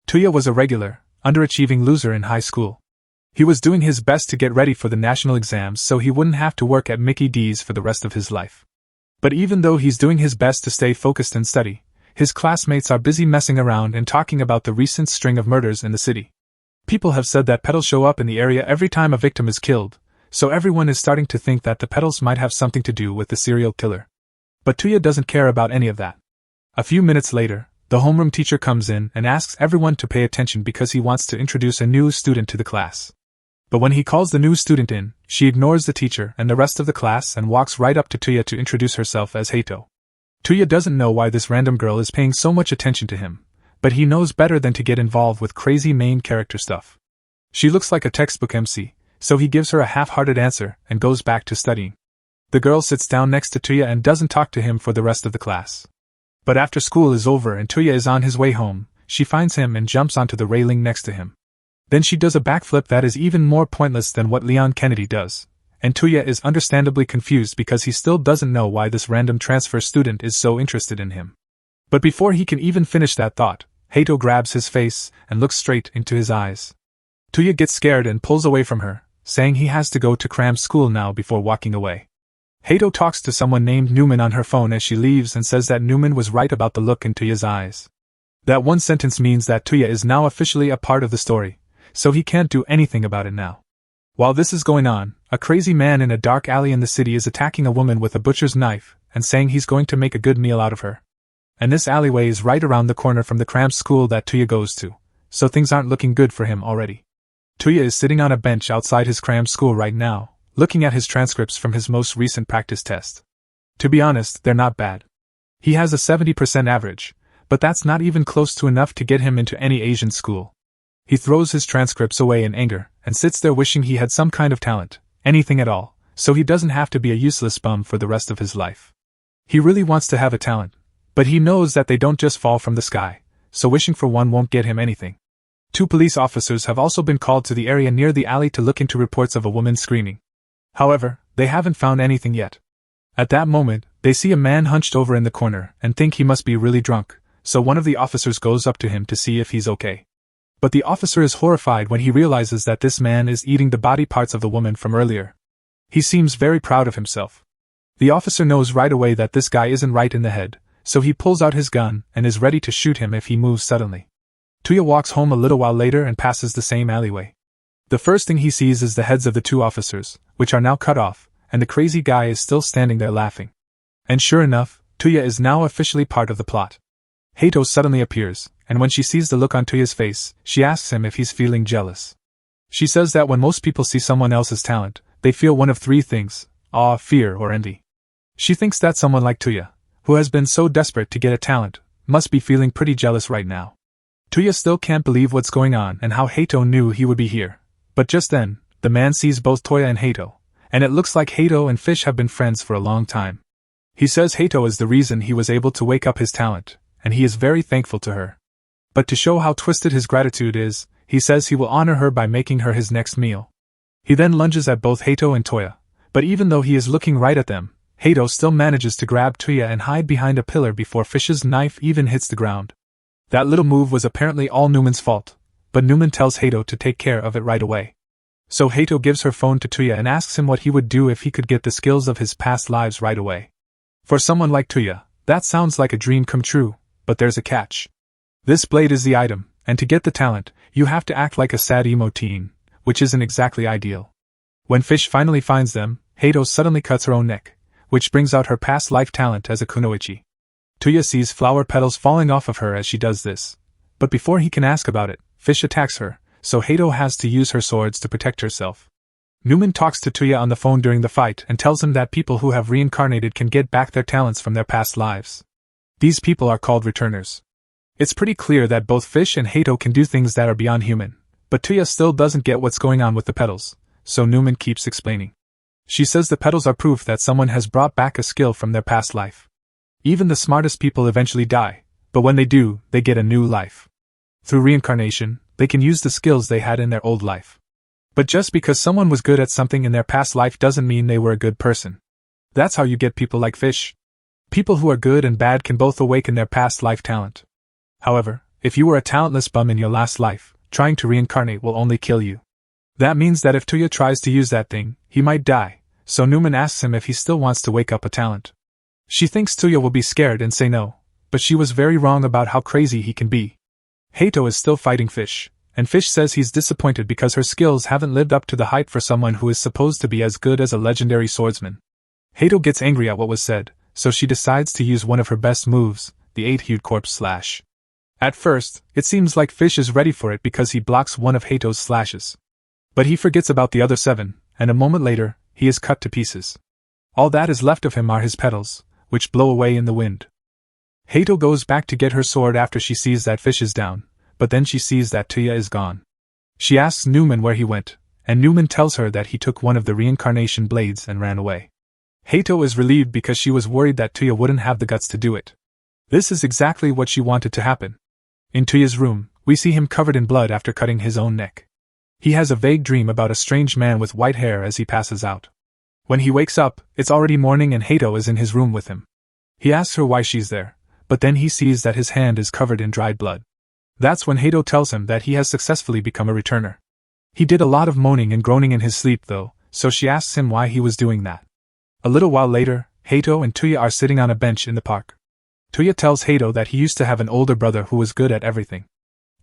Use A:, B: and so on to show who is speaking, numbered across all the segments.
A: Tuya was a regular, underachieving loser in high school. He was doing his best to get ready for the national exams so he wouldn't have to work at Mickey D's for the rest of his life. But even though he's doing his best to stay focused and study, his classmates are busy messing around and talking about the recent string of murders in the city. People have said that Petals show up in the area every time a victim is killed, so everyone is starting to think that the Petals might have something to do with the serial killer. But Tuya doesn't care about any of that. A few minutes later, the homeroom teacher comes in and asks everyone to pay attention because he wants to introduce a new student to the class. But when he calls the new student in, she ignores the teacher and the rest of the class and walks right up to Tuya to introduce herself as Hato. Tuya doesn't know why this random girl is paying so much attention to him, but he knows better than to get involved with crazy main character stuff. She looks like a textbook MC, so he gives her a half-hearted answer and goes back to studying. The girl sits down next to Tuya and doesn't talk to him for the rest of the class. But after school is over and Tuya is on his way home, she finds him and jumps onto the railing next to him. Then she does a backflip that is even more pointless than what Leon Kennedy does, and Tuya is understandably confused because he still doesn't know why this random transfer student is so interested in him. But before he can even finish that thought, Hato grabs his face and looks straight into his eyes. Tuya gets scared and pulls away from her, saying he has to go to cram school now before walking away. Hato talks to someone named Newman on her phone as she leaves and says that Newman was right about the look in Tuya's eyes. That one sentence means that Tuya is now officially a part of the story, so he can't do anything about it now. While this is going on, a crazy man in a dark alley in the city is attacking a woman with a butcher's knife and saying he's going to make a good meal out of her. And this alleyway is right around the corner from the cram school that Tuya goes to, so things aren't looking good for him already. Tuya is sitting on a bench outside his cram school right now, looking at his transcripts from his most recent practice test. To be honest, they're not bad. He has a 70% average, but that's not even close to enough to get him into any Asian school. He throws his transcripts away in anger and sits there wishing he had some kind of talent, anything at all, so he doesn't have to be a useless bum for the rest of his life. He really wants to have a talent, but he knows that they don't just fall from the sky, so wishing for one won't get him anything. 2 police officers have also been called to the area near the alley to look into reports of a woman screaming. However, they haven't found anything yet. At that moment, they see a man hunched over in the corner and think he must be really drunk, so one of the officers goes up to him to see if he's okay. But the officer is horrified when he realizes that this man is eating the body parts of the woman from earlier. He seems very proud of himself. The officer knows right away that this guy isn't right in the head, so he pulls out his gun and is ready to shoot him if he moves suddenly. Tuya walks home a little while later and passes the same alleyway. The first thing he sees is the heads of the 2 officers, which are now cut off, and the crazy guy is still standing there laughing. And sure enough, Tuya is now officially part of the plot. Hato suddenly appears, and when she sees the look on Tuya's face, she asks him if he's feeling jealous. She says that when most people see someone else's talent, they feel one of 3 things: awe, fear, or envy. She thinks that someone like Tuya, who has been so desperate to get a talent, must be feeling pretty jealous right now. Tuya still can't believe what's going on and how Hato knew he would be here. But just then, the man sees both Tuya and Hato, and it looks like Hato and Fish have been friends for a long time. He says Hato is the reason he was able to wake up his talent, and he is very thankful to her. But to show how twisted his gratitude is, he says he will honor her by making her his next meal. He then lunges at both Hato and Tuya, but even though he is looking right at them, Hato still manages to grab Tuya and hide behind a pillar before Fish's knife even hits the ground. That little move was apparently all Newman's fault, but Newman tells Hato to take care of it right away. So Hato gives her phone to Tuya and asks him what he would do if he could get the skills of his past lives right away. For someone like Tuya, that sounds like a dream come true, but there's a catch. This blade is the item, and to get the talent, you have to act like a sad emo teen, which isn't exactly ideal. When Fish finally finds them, Hato suddenly cuts her own neck, which brings out her past life talent as a kunoichi. Tuya sees flower petals falling off of her as she does this, but before he can ask about it, Fish attacks her, so Hato has to use her swords to protect herself. Newman talks to Tuya on the phone during the fight and tells him that people who have reincarnated can get back their talents from their past lives. These people are called returners. It's pretty clear that both Fish and Hato can do things that are beyond human, but Tuya still doesn't get what's going on with the petals, so Newman keeps explaining. She says the petals are proof that someone has brought back a skill from their past life. Even the smartest people eventually die, but when they do, they get a new life. Through reincarnation, they can use the skills they had in their old life. But just because someone was good at something in their past life doesn't mean they were a good person. That's how you get people like Fish. People who are good and bad can both awaken their past life talent. However, if you were a talentless bum in your last life, trying to reincarnate will only kill you. That means that if Tuya tries to use that thing, he might die, so Newman asks him if he still wants to wake up a talent. She thinks Tuya will be scared and say no, but she was very wrong about how crazy he can be. Hato is still fighting Fish, and Fish says he's disappointed because her skills haven't lived up to the hype for someone who is supposed to be as good as a legendary swordsman. Hato gets angry at what was said, so she decides to use one of her best moves, the 8-hued corpse slash. At first, it seems like Fish is ready for it because he blocks one of Hato's slashes. But he forgets about the other 7, and a moment later, he is cut to pieces. All that is left of him are his petals, which blow away in the wind. Hato goes back to get her sword after she sees that Fish is down, but then she sees that Tuya is gone. She asks Newman where he went, and Newman tells her that he took one of the reincarnation blades and ran away. Hato is relieved because she was worried that Tuya wouldn't have the guts to do it. This is exactly what she wanted to happen. In Tuya's room, we see him covered in blood after cutting his own neck. He has a vague dream about a strange man with white hair as he passes out. When he wakes up, it's already morning and Hato is in his room with him. He asks her why she's there, but then he sees that his hand is covered in dried blood. That's when Hato tells him that he has successfully become a returner. He did a lot of moaning and groaning in his sleep though, so she asks him why he was doing that. A little while later, Hato and Tuya are sitting on a bench in the park. Tuya tells Hato that he used to have an older brother who was good at everything.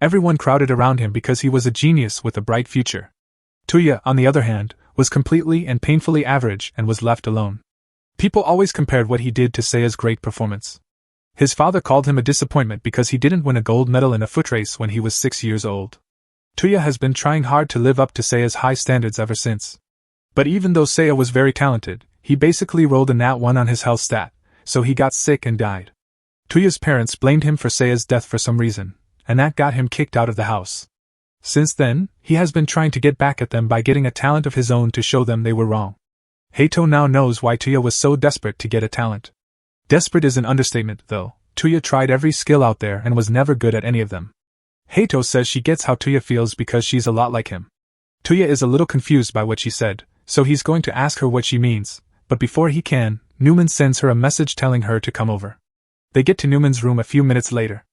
A: Everyone crowded around him because he was a genius with a bright future. Tuya, on the other hand, was completely and painfully average and was left alone. People always compared what he did to Seiya's great performance. His father called him a disappointment because he didn't win a gold medal in a foot race when he was 6 years old. Tuya has been trying hard to live up to Seiya's high standards ever since. But even though Seiya was very talented, he basically rolled a nat 1 on his health stat, so he got sick and died. Tuya's parents blamed him for Seiya's death for some reason, and that got him kicked out of the house. Since then, he has been trying to get back at them by getting a talent of his own to show them they were wrong. Hato now knows why Tuya was so desperate to get a talent. Desperate is an understatement, though. Tuya tried every skill out there and was never good at any of them. Hato says she gets how Tuya feels because she's a lot like him. Tuya is a little confused by what she said, so he's going to ask her what she means, but before he can, Newman sends her a message telling her to come over. They get to Newman's room a few minutes later.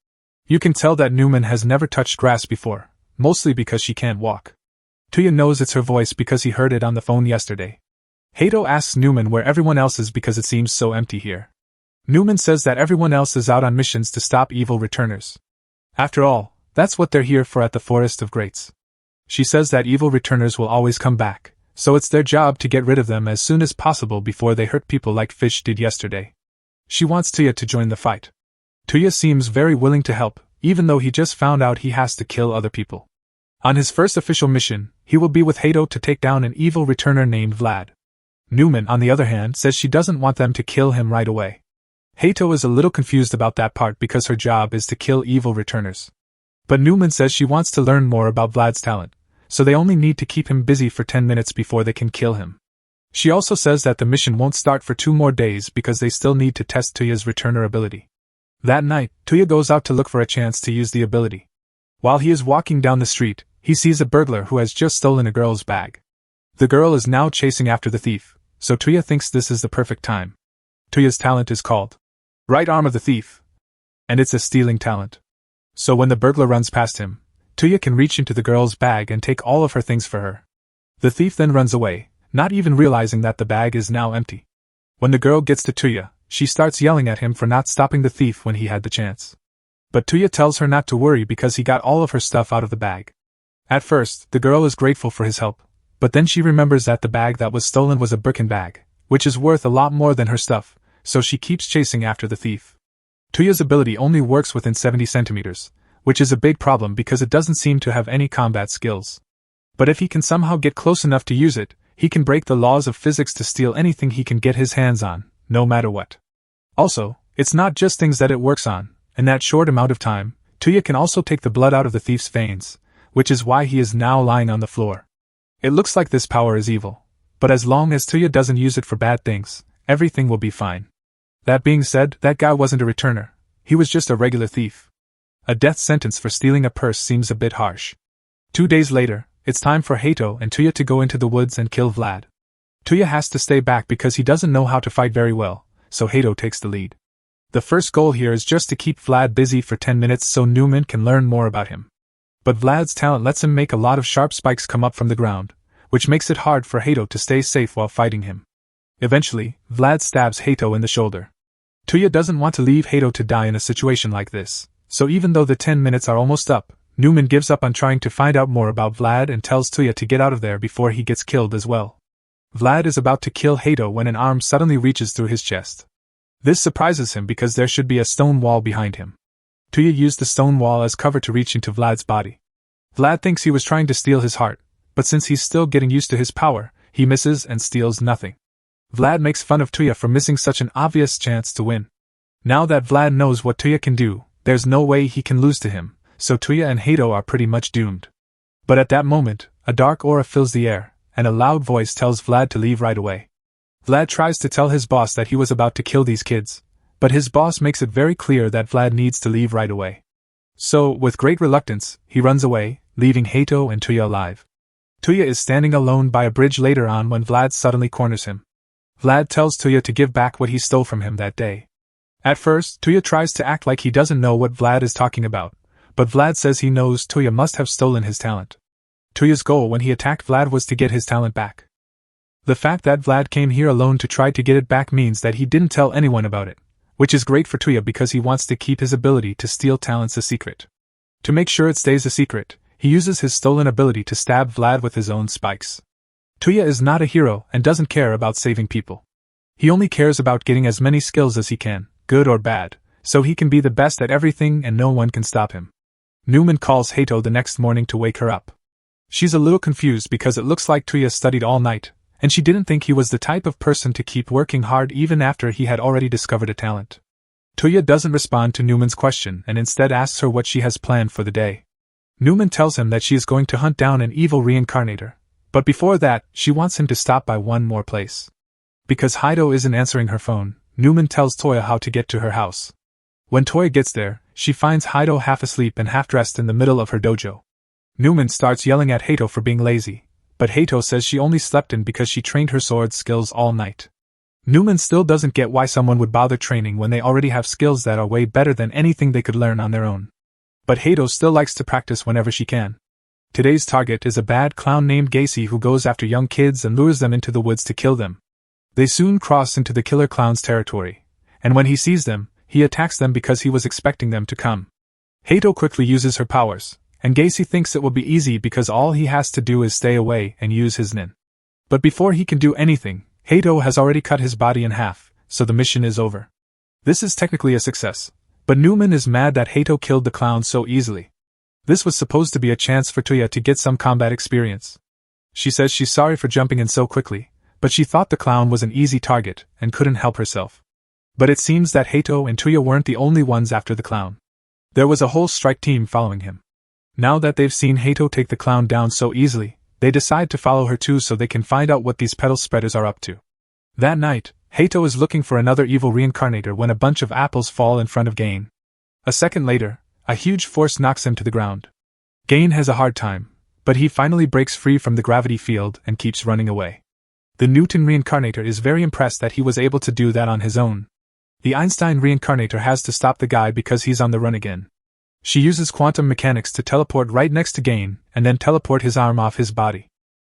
A: You can tell that Newman has never touched grass before, mostly because she can't walk. Tuya knows it's her voice because he heard it on the phone yesterday. Hato asks Newman where everyone else is because it seems so empty here. Newman says that everyone else is out on missions to stop evil returners. After all, that's what they're here for at the Forest of Greats. She says that evil returners will always come back, so it's their job to get rid of them as soon as possible before they hurt people like Fish did yesterday. She wants Tuya to join the fight. Tuya seems very willing to help, even though he just found out he has to kill other people. On his first official mission, he will be with Hato to take down an evil returner named Vlad. Newman, on the other hand, says she doesn't want them to kill him right away. Hato is a little confused about that part because her job is to kill evil returners. But Newman says she wants to learn more about Vlad's talent, so they only need to keep him busy for 10 minutes before they can kill him. She also says that the mission won't start for 2 more days because they still need to test Tuya's returner ability. That night, Tuya goes out to look for a chance to use the ability. While he is walking down the street, he sees a burglar who has just stolen a girl's bag. The girl is now chasing after the thief, so Tuya thinks this is the perfect time. Tuya's talent is called Right Arm of the Thief, and it's a stealing talent. So when the burglar runs past him, Tuya can reach into the girl's bag and take all of her things for her. The thief then runs away, not even realizing that the bag is now empty. When the girl gets to Tuya, she starts yelling at him for not stopping the thief when he had the chance. But Tuya tells her not to worry because he got all of her stuff out of the bag. At first, the girl is grateful for his help, but then she remembers that the bag that was stolen was a Birkin bag, which is worth a lot more than her stuff, so she keeps chasing after the thief. Tuya's ability only works within 70 centimeters, which is a big problem because it doesn't seem to have any combat skills. But if he can somehow get close enough to use it, he can break the laws of physics to steal anything he can get his hands on, no matter what. Also, it's not just things that it works on. In that short amount of time, Tuya can also take the blood out of the thief's veins, which is why he is now lying on the floor. It looks like this power is evil, but as long as Tuya doesn't use it for bad things, everything will be fine. That being said, that guy wasn't a returner, he was just a regular thief. A death sentence for stealing a purse seems a bit harsh. 2 days later, it's time for Hato and Tuya to go into the woods and kill Vlad. Tuya has to stay back because he doesn't know how to fight very well, so Hato takes the lead. The first goal here is just to keep Vlad busy for 10 minutes so Newman can learn more about him. But Vlad's talent lets him make a lot of sharp spikes come up from the ground, which makes it hard for Hato to stay safe while fighting him. Eventually, Vlad stabs Hato in the shoulder. Tuya doesn't want to leave Hato to die in a situation like this, so even though the 10 minutes are almost up, Newman gives up on trying to find out more about Vlad and tells Tuya to get out of there before he gets killed as well. Vlad is about to kill Hato when an arm suddenly reaches through his chest. This surprises him because there should be a stone wall behind him. Tuya used the stone wall as cover to reach into Vlad's body. Vlad thinks he was trying to steal his heart, but since he's still getting used to his power, he misses and steals nothing. Vlad makes fun of Tuya for missing such an obvious chance to win. Now that Vlad knows what Tuya can do, there's no way he can lose to him, so Tuya and Hato are pretty much doomed. But at that moment, a dark aura fills the air, and a loud voice tells Vlad to leave right away. Vlad tries to tell his boss that he was about to kill these kids, but his boss makes it very clear that Vlad needs to leave right away. So, with great reluctance, he runs away, leaving Hato and Tuya alive. Tuya is standing alone by a bridge later on when Vlad suddenly corners him. Vlad tells Tuya to give back what he stole from him that day. At first, Tuya tries to act like he doesn't know what Vlad is talking about, but Vlad says he knows Tuya must have stolen his talent. Tuya's goal when he attacked Vlad was to get his talent back. The fact that Vlad came here alone to try to get it back means that he didn't tell anyone about it, which is great for Tuya because he wants to keep his ability to steal talents a secret. To make sure it stays a secret, he uses his stolen ability to stab Vlad with his own spikes. Tuya is not a hero and doesn't care about saving people. He only cares about getting as many skills as he can, good or bad, so he can be the best at everything and no one can stop him. Newman calls Hato the next morning to wake her up. She's a little confused because it looks like Tuya studied all night, and she didn't think he was the type of person to keep working hard even after he had already discovered a talent. Tuya doesn't respond to Newman's question and instead asks her what she has planned for the day. Newman tells him that she is going to hunt down an evil reincarnator, but before that, she wants him to stop by one more place. Because Hato isn't answering her phone, Newman tells Toya how to get to her house. When Toya gets there, she finds Hato half asleep and half dressed in the middle of her dojo. Newman starts yelling at Hato for being lazy, but Hato says she only slept in because she trained her sword skills all night. Newman still doesn't get why someone would bother training when they already have skills that are way better than anything they could learn on their own. But Hato still likes to practice whenever she can. Today's target is a bad clown named Gacy who goes after young kids and lures them into the woods to kill them. They soon cross into the killer clown's territory, and when he sees them, he attacks them because he was expecting them to come. Hato quickly uses her powers, and Gacy thinks it will be easy because all he has to do is stay away and use his nin. But before he can do anything, Hato has already cut his body in half, so the mission is over. This is technically a success, but Newman is mad that Hato killed the clown so easily. This was supposed to be a chance for Tuya to get some combat experience. She says she's sorry for jumping in so quickly, but she thought the clown was an easy target and couldn't help herself. But it seems that Hato and Tuya weren't the only ones after the clown. There was a whole strike team following him. Now that they've seen Hato take the clown down so easily, they decide to follow her too so they can find out what these Petals spreaders are up to. That night, Hato is looking for another evil reincarnator when a bunch of apples fall in front of Gain. A second later, a huge force knocks him to the ground. Gain has a hard time, but he finally breaks free from the gravity field and keeps running away. The Newton reincarnator is very impressed that he was able to do that on his own. The Einstein reincarnator has to stop the guy because he's on the run again. She uses quantum mechanics to teleport right next to Gain and then teleport his arm off his body.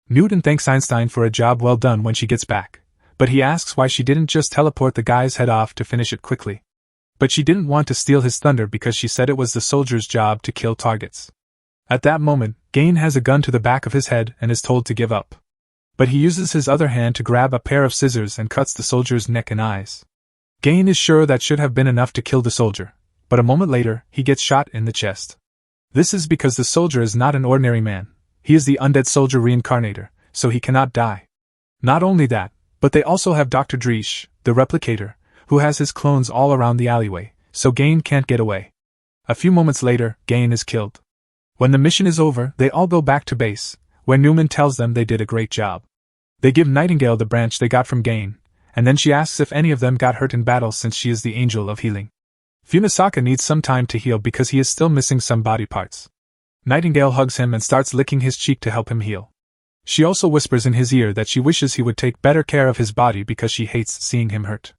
A: Newton thanks Einstein for a job well done when she gets back, but he asks why she didn't just teleport the guy's head off to finish it quickly. But she didn't want to steal his thunder because she said it was the soldier's job to kill targets. At that moment, Gain has a gun to the back of his head and is told to give up. But he uses his other hand to grab a pair of scissors and cuts the soldier's neck and eyes. Gain is sure that should have been enough to kill the soldier, but a moment later, he gets shot in the chest. This is because the soldier is not an ordinary man. He is the undead soldier reincarnator, so he cannot die. Not only that, but they also have Dr. Dreesh, the replicator, who has his clones all around the alleyway, so Gain can't get away. A few moments later, Gain is killed. When the mission is over, they all go back to base, where Newman tells them they did a great job. They give Nightingale the branch they got from Gain, and then she asks if any of them got hurt in battle since she is the angel of healing. Funisaka needs some time to heal because he is still missing some body parts. Nightingale hugs him and starts licking his cheek to help him heal. She also whispers in his ear that she wishes he would take better care of his body because she hates seeing him hurt.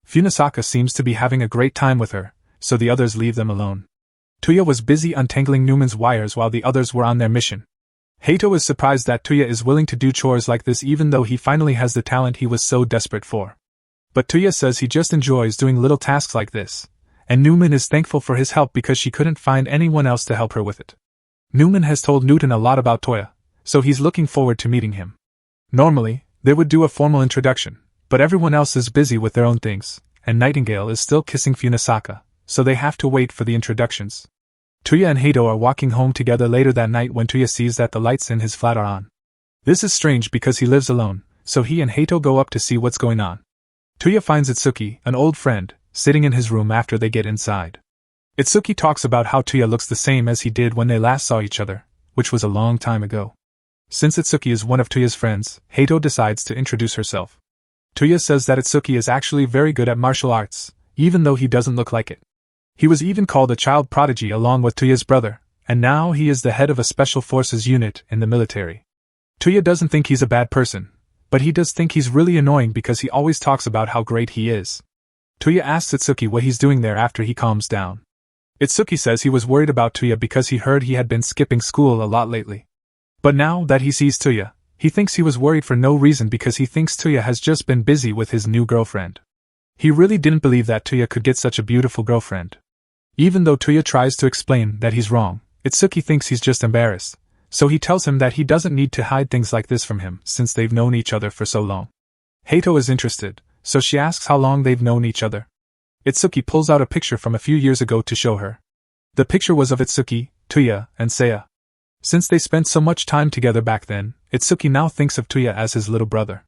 A: Funasaka seems to be having a great time with her, so the others leave them alone. Tuya was busy untangling Newman's wires while the others were on their mission. Hato is surprised that Tuya is willing to do chores like this even though he finally has the talent he was so desperate for. But Tuya says he just enjoys doing little tasks like this, and Newman is thankful for his help because she couldn't find anyone else to help her with it. Newman has told Newton a lot about Tuya, so he's looking forward to meeting him. Normally, they would do a formal introduction, but everyone else is busy with their own things, and Nightingale is still kissing Funasaka, so they have to wait for the introductions. Tuya and Hato are walking home together later that night when Tuya sees that the lights in his flat are on. This is strange because he lives alone, so he and Hato go up to see what's going on. Tuya finds Itsuki, an old friend, sitting in his room after they get inside. Itsuki talks about how Tuya looks the same as he did when they last saw each other, which was a long time ago. Since Itsuki is one of Tuya's friends, Hato decides to introduce herself. Tuya says that Itsuki is actually very good at martial arts, even though he doesn't look like it. He was even called a child prodigy along with Tuya's brother, and now he is the head of a special forces unit in the military. Tuya doesn't think he's a bad person, but he does think he's really annoying because he always talks about how great he is. Tuya asks Itsuki what he's doing there after he calms down. Itsuki says he was worried about Tuya because he heard he had been skipping school a lot lately. But now that he sees Tuya, he thinks he was worried for no reason because he thinks Tuya has just been busy with his new girlfriend. He really didn't believe that Tuya could get such a beautiful girlfriend. Even though Tuya tries to explain that he's wrong, Itsuki thinks he's just embarrassed, so he tells him that he doesn't need to hide things like this from him since they've known each other for so long. Hato is interested, so she asks how long they've known each other. Itsuki pulls out a picture from a few years ago to show her. The picture was of Itsuki, Tuya, and Seiya. Since they spent so much time together back then, Itsuki now thinks of Tuya as his little brother.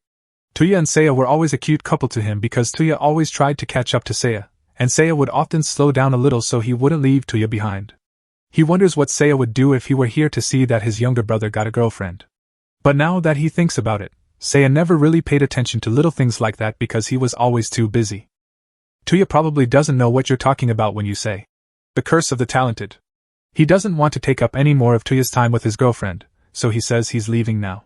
A: Tuya and Seiya were always a cute couple to him because Tuya always tried to catch up to Seiya, and Seiya would often slow down a little so he wouldn't leave Tuya behind. He wonders what Seiya would do if he were here to see that his younger brother got a girlfriend. But now that he thinks about it, Seiya never really paid attention to little things like that because he was always too busy. Tuya probably doesn't know what you're talking about when you say the curse of the talented. He doesn't want to take up any more of Tuya's time with his girlfriend, so he says he's leaving now.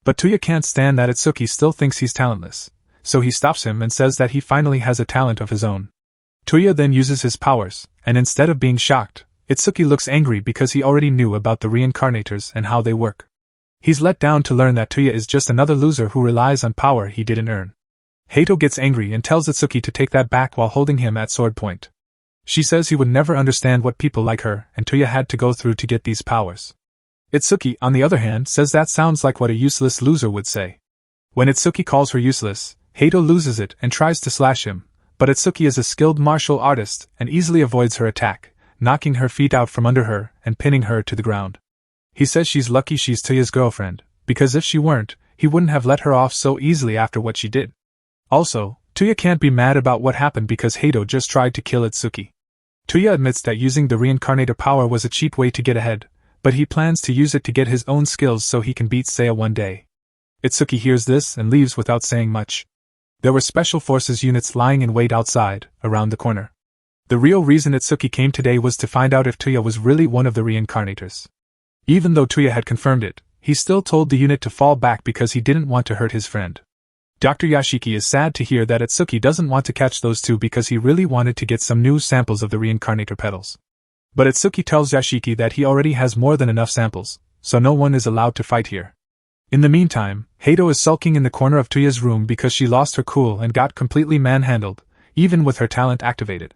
A: But Tuya can't stand that Itsuki still thinks he's talentless, so he stops him and says that he finally has a talent of his own. Tuya then uses his powers, and instead of being shocked, Itsuki looks angry because he already knew about the reincarnators and how they work. He's let down to learn that Tuya is just another loser who relies on power he didn't earn. Hato gets angry and tells Itsuki to take that back while holding him at sword point. She says he would never understand what people like her and Tuya had to go through to get these powers. Itsuki, on the other hand, says that sounds like what a useless loser would say. When Itsuki calls her useless, Hato loses it and tries to slash him, but Itsuki is a skilled martial artist and easily avoids her attack, knocking her feet out from under her and pinning her to the ground. He says she's lucky she's Tuya's girlfriend, because if she weren't, he wouldn't have let her off so easily after what she did. Also, Tuya can't be mad about what happened because Hato just tried to kill Itsuki. Tuya admits that using the reincarnator power was a cheap way to get ahead, but he plans to use it to get his own skills so he can beat Seiya one day. Itsuki hears this and leaves without saying much. There were special forces units lying in wait outside, around the corner. The real reason Itsuki came today was to find out if Tuya was really one of the reincarnators. Even though Tuya had confirmed it, he still told the unit to fall back because he didn't want to hurt his friend. Dr. Yashiki is sad to hear that Itsuki doesn't want to catch those two because he really wanted to get some new samples of the reincarnator petals. But Itsuki tells Yashiki that he already has more than enough samples, so no one is allowed to fight here. In the meantime, Hato is sulking in the corner of Tuya's room because she lost her cool and got completely manhandled, even with her talent activated.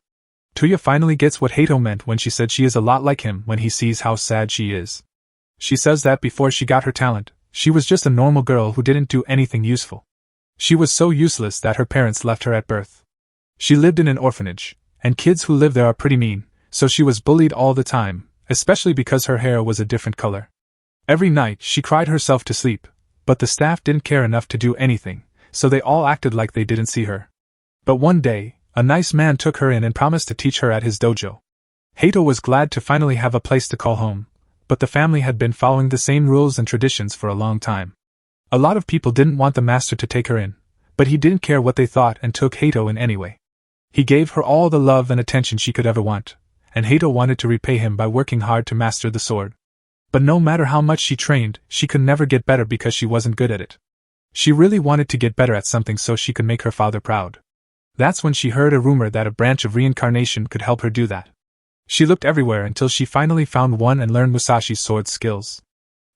A: Tuya finally gets what Hato meant when she said she is a lot like him when he sees how sad she is. She says that before she got her talent, she was just a normal girl who didn't do anything useful. She was so useless that her parents left her at birth. She lived in an orphanage, and kids who live there are pretty mean, so she was bullied all the time, especially because her hair was a different color. Every night she cried herself to sleep, but the staff didn't care enough to do anything, so they all acted like they didn't see her. But one day, a nice man took her in and promised to teach her at his dojo. Hato was glad to finally have a place to call home, but the family had been following the same rules and traditions for a long time. A lot of people didn't want the master to take her in, but he didn't care what they thought and took Hato in anyway. He gave her all the love and attention she could ever want, and Hato wanted to repay him by working hard to master the sword. But no matter how much she trained, she could never get better because she wasn't good at it. She really wanted to get better at something so she could make her father proud. That's when she heard a rumor that a branch of reincarnation could help her do that. She looked everywhere until she finally found one and learned Musashi's sword skills.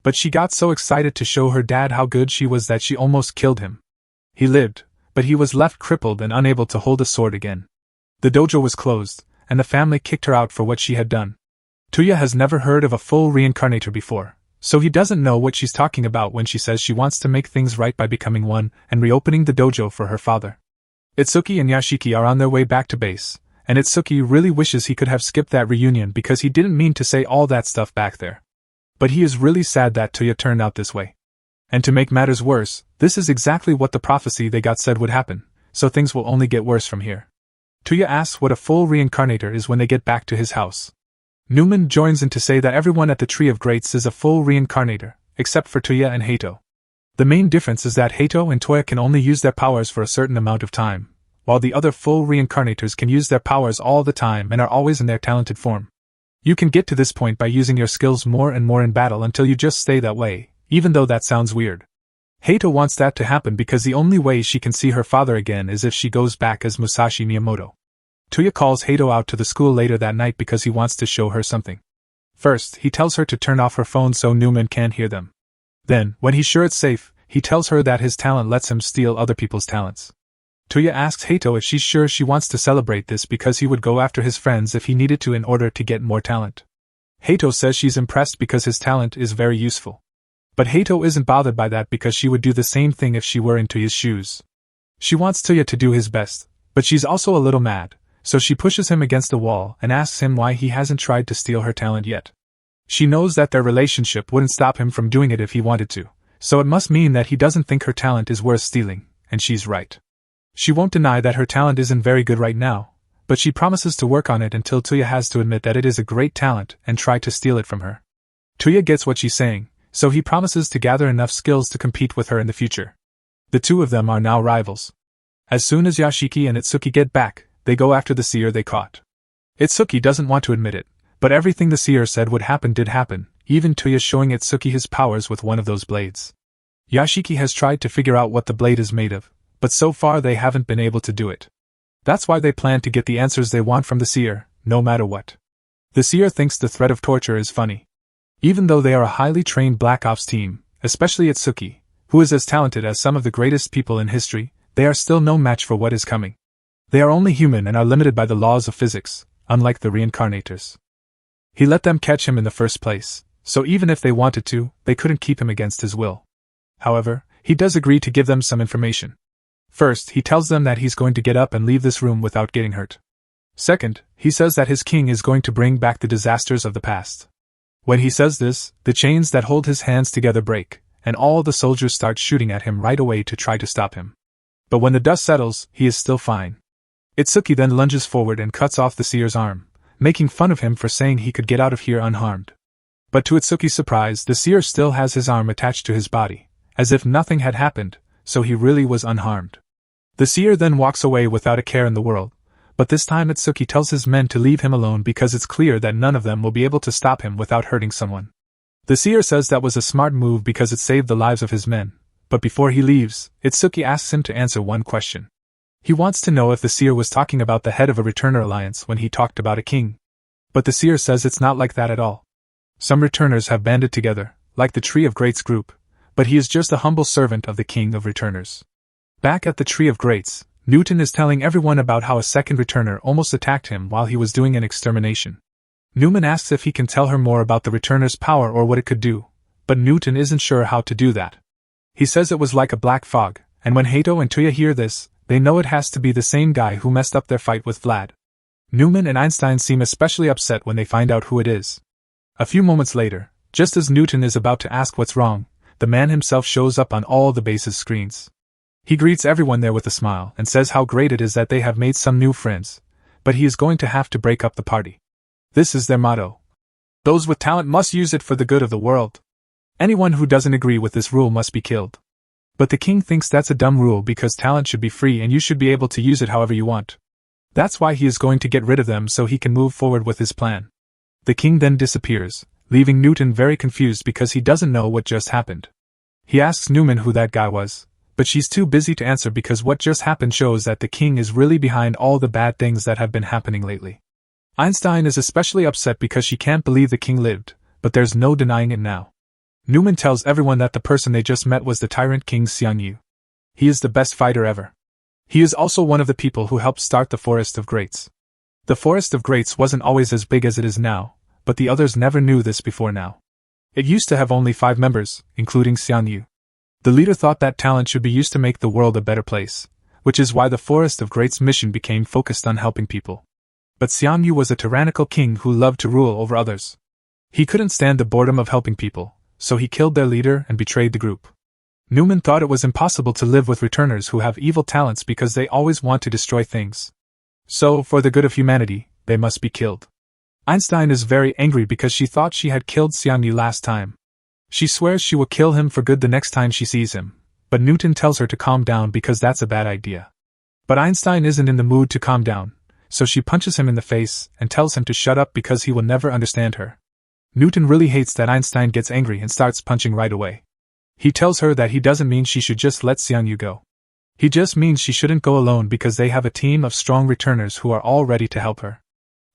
A: But she got so excited to show her dad how good she was that she almost killed him. He lived, but he was left crippled and unable to hold a sword again. The dojo was closed, and the family kicked her out for what she had done. Tuya has never heard of a full reincarnator before, so he doesn't know what she's talking about when she says she wants to make things right by becoming one and reopening the dojo for her father. Itsuki and Yashiki are on their way back to base, and Itsuki really wishes he could have skipped that reunion because he didn't mean to say all that stuff back there. But he is really sad that Tuya turned out this way. And to make matters worse, this is exactly what the prophecy they got said would happen, so things will only get worse from here. Tuya asks what a full reincarnator is when they get back to his house. Newman joins in to say that everyone at the Tree of Greats is a full reincarnator, except for Tuya and Hato. The main difference is that Hato and Toya can only use their powers for a certain amount of time, while the other full reincarnators can use their powers all the time and are always in their talented form. You can get to this point by using your skills more and more in battle until you just stay that way, even though that sounds weird. Hato wants that to happen because the only way she can see her father again is if she goes back as Musashi Miyamoto. Tuya calls Hato out to the school later that night because he wants to show her something. First, he tells her to turn off her phone so Newman can't hear them. Then, when he's sure it's safe, he tells her that his talent lets him steal other people's talents. Tuya asks Hato if she's sure she wants to celebrate this because he would go after his friends if he needed to in order to get more talent. Hato says she's impressed because his talent is very useful. But Hato isn't bothered by that because she would do the same thing if she were in Tuya's shoes. She wants Tuya to do his best, but she's also a little mad, so she pushes him against the wall and asks him why he hasn't tried to steal her talent yet. She knows that their relationship wouldn't stop him from doing it if he wanted to, so it must mean that he doesn't think her talent is worth stealing, and she's right. She won't deny that her talent isn't very good right now, but she promises to work on it until Tuya has to admit that it is a great talent and try to steal it from her. Tuya gets what she's saying, so he promises to gather enough skills to compete with her in the future. The two of them are now rivals. As soon as Yashiki and Itsuki get back, they go after the seer they caught. Itsuki doesn't want to admit it, but everything the seer said would happen did happen, even Tuya showing Itsuki his powers with one of those blades. Yashiki has tried to figure out what the blade is made of, but so far they haven't been able to do it. That's why they plan to get the answers they want from the seer, no matter what. The seer thinks the threat of torture is funny. Even though they are a highly trained Black Ops team, especially Itsuki, who is as talented as some of the greatest people in history, they are still no match for what is coming. They are only human and are limited by the laws of physics, unlike the reincarnators. He let them catch him in the first place, so even if they wanted to, they couldn't keep him against his will. However, he does agree to give them some information. First, he tells them that he's going to get up and leave this room without getting hurt. Second, he says that his king is going to bring back the disasters of the past. When he says this, the chains that hold his hands together break, and all the soldiers start shooting at him right away to try to stop him. But when the dust settles, he is still fine. Itsuki then lunges forward and cuts off the seer's arm, making fun of him for saying he could get out of here unharmed. But to Itsuki's surprise, the seer still has his arm attached to his body, as if nothing had happened, so he really was unharmed. The seer then walks away without a care in the world, but this time Itsuki tells his men to leave him alone because it's clear that none of them will be able to stop him without hurting someone. The seer says that was a smart move because it saved the lives of his men, but before he leaves, Itsuki asks him to answer one question. He wants to know if the seer was talking about the head of a Returner alliance when he talked about a king. But the seer says it's not like that at all. Some Returners have banded together, like the Tree of Greats group, but he is just a humble servant of the King of Returners. Back at the Tree of Greats, Newton is telling everyone about how a second Returner almost attacked him while he was doing an extermination. Newman asks if he can tell her more about the Returner's power or what it could do, but Newton isn't sure how to do that. He says it was like a black fog, and when Hato and Tuya hear this, they know it has to be the same guy who messed up their fight with Vlad. Newman and Einstein seem especially upset when they find out who it is. A few moments later, just as Newton is about to ask what's wrong, the man himself shows up on all the base's screens. He greets everyone there with a smile and says how great it is that they have made some new friends, but he is going to have to break up the party. This is their motto. Those with talent must use it for the good of the world. Anyone who doesn't agree with this rule must be killed. But the king thinks that's a dumb rule because talent should be free and you should be able to use it however you want. That's why he is going to get rid of them so he can move forward with his plan. The king then disappears, leaving Newton very confused because he doesn't know what just happened. He asks Newman who that guy was, But she's too busy to answer because what just happened shows that the king is really behind all the bad things that have been happening lately. Einstein is especially upset because she can't believe the king lived, but there's no denying it now. Newman tells everyone that the person they just met was the tyrant King Xiangyu. He is the best fighter ever. He is also one of the people who helped start the Forest of Greats. The Forest of Greats wasn't always as big as it is now, but the others never knew this before now. It used to have only 5 members, including Xiangyu. The leader thought that talent should be used to make the world a better place, which is why the Forest of Greats mission became focused on helping people. But Xiangyu was a tyrannical king who loved to rule over others. He couldn't stand the boredom of helping people, so he killed their leader and betrayed the group. Newman thought it was impossible to live with returners who have evil talents because they always want to destroy things. So, for the good of humanity, they must be killed. Einstein is very angry because she thought she had killed Xiangyu last time. She swears she will kill him for good the next time she sees him, but Newton tells her to calm down because that's a bad idea. But Einstein isn't in the mood to calm down, so she punches him in the face and tells him to shut up because he will never understand her. Newton really hates that Einstein gets angry and starts punching right away. He tells her that he doesn't mean she should just let Xiangyu go. He just means she shouldn't go alone because they have a team of strong returners who are all ready to help her.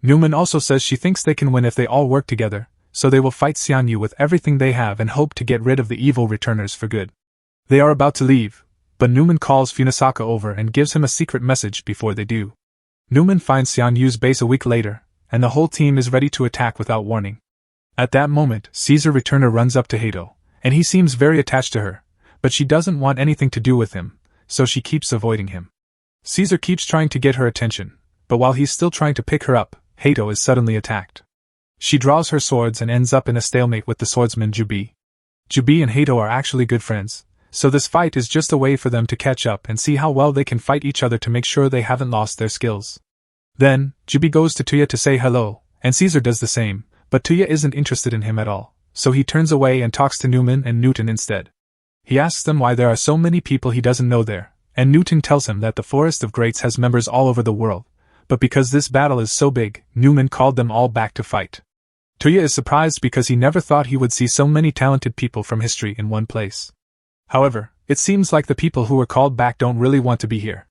A: Newman also says she thinks they can win if they all work together, so they will fight Xiangyu with everything they have and hope to get rid of the evil returners for good. They are about to leave, but Newman calls Funasaka over and gives him a secret message before they do. Newman finds Xiangyu's base a week later, and the whole team is ready to attack without warning. At that moment, Caesar Returner runs up to Hato, and he seems very attached to her, but she doesn't want anything to do with him, so she keeps avoiding him. Caesar keeps trying to get her attention, but while he's still trying to pick her up, Hato is suddenly attacked. She draws her swords and ends up in a stalemate with the swordsman Jubi. Jubi and Hato are actually good friends, so this fight is just a way for them to catch up and see how well they can fight each other to make sure they haven't lost their skills. Then, Jubi goes to Tuya to say hello, and Caesar does the same, but Tuya isn't interested in him at all, so he turns away and talks to Newman and Newton instead. He asks them why there are so many people he doesn't know there, and Newton tells him that the Forest of Greats has members all over the world, but because this battle is so big, Newman called them all back to fight. Tuya is surprised because he never thought he would see so many talented people from history in one place. However, it seems like the people who were called back don't really want to be here.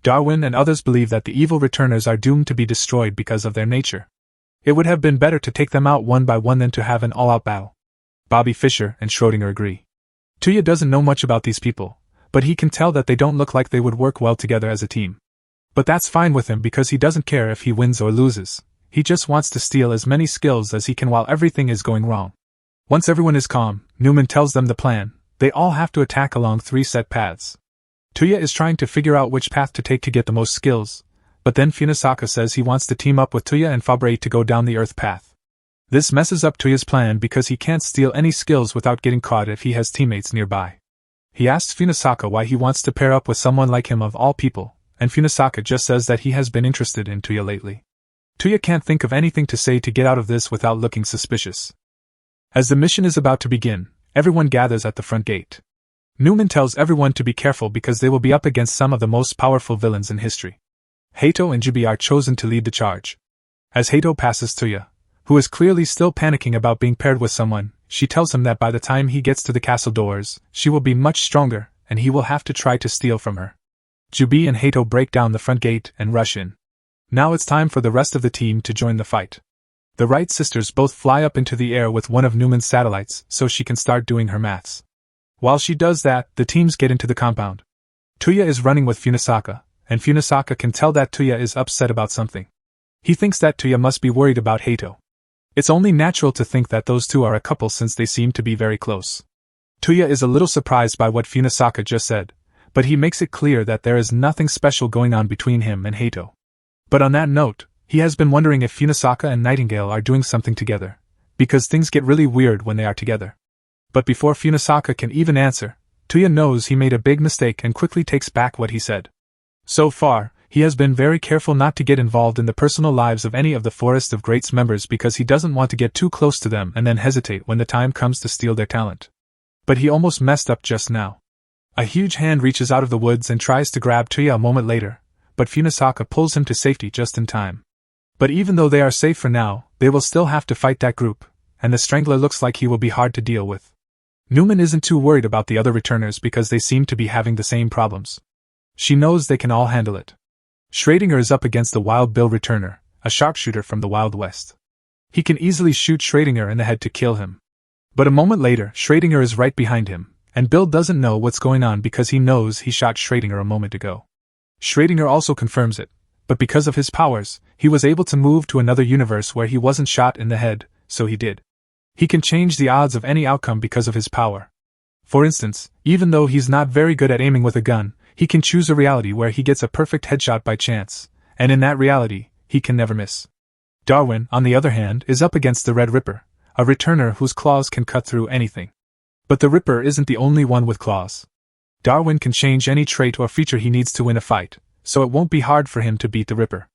A: Darwin and others believe that the evil returners are doomed to be destroyed because of their nature. It would have been better to take them out one by one than to have an all-out battle. Bobby Fischer and Schrödinger agree. Tuya doesn't know much about these people, but he can tell that they don't look like they would work well together as a team. But that's fine with him because he doesn't care if he wins or loses. He just wants to steal as many skills as he can while everything is going wrong. Once everyone is calm, Newman tells them the plan. They all have to attack along 3 set paths. Tuya is trying to figure out which path to take to get the most skills, but then Funasaka says he wants to team up with Tuya and Fabre to go down the Earth path. This messes up Tuya's plan because he can't steal any skills without getting caught if he has teammates nearby. He asks Funasaka why he wants to pair up with someone like him of all people, and Funasaka just says that he has been interested in Tuya lately. Tuya can't think of anything to say to get out of this without looking suspicious. As the mission is about to begin, everyone gathers at the front gate. Newman tells everyone to be careful because they will be up against some of the most powerful villains in history. Hato and Jubi are chosen to lead the charge. As Hato passes Tuya, who is clearly still panicking about being paired with someone, she tells him that by the time he gets to the castle doors, she will be much stronger, and he will have to try to steal from her. Jubi and Hato break down the front gate and rush in. Now it's time for the rest of the team to join the fight. The Wright sisters both fly up into the air with one of Newman's satellites so she can start doing her maths. While she does that, the teams get into the compound. Tuya is running with Funasaka, and Funasaka can tell that Tuya is upset about something. He thinks that Tuya must be worried about Hato. It's only natural to think that those two are a couple since they seem to be very close. Tuya is a little surprised by what Funasaka just said, but he makes it clear that there is nothing special going on between him and Hato. But on that note, he has been wondering if Funasaka and Nightingale are doing something together, because things get really weird when they are together. But before Funasaka can even answer, Tuya knows he made a big mistake and quickly takes back what he said. So far, he has been very careful not to get involved in the personal lives of any of the Forest of Greats members because he doesn't want to get too close to them and then hesitate when the time comes to steal their talent. But he almost messed up just now. A huge hand reaches out of the woods and tries to grab Tuya a moment later, but Funasaka pulls him to safety just in time. But even though they are safe for now, they will still have to fight that group, and the Strangler looks like he will be hard to deal with. Newman isn't too worried about the other returners because they seem to be having the same problems. She knows they can all handle it. Schrödinger is up against the Wild Bill returner, a sharpshooter from the Wild West. He can easily shoot Schrödinger in the head to kill him. But a moment later, Schrödinger is right behind him, and Bill doesn't know what's going on because he knows he shot Schrödinger a moment ago. Schrödinger also confirms it, but because of his powers, he was able to move to another universe where he wasn't shot in the head, so he did. He can change the odds of any outcome because of his power. For instance, even though he's not very good at aiming with a gun, he can choose a reality where he gets a perfect headshot by chance, and in that reality, he can never miss. Darwin, on the other hand, is up against the Red Ripper, a returner whose claws can cut through anything. But the Ripper isn't the only one with claws. Darwin can change any trait or feature he needs to win a fight, so it won't be hard for him to beat the Ripper.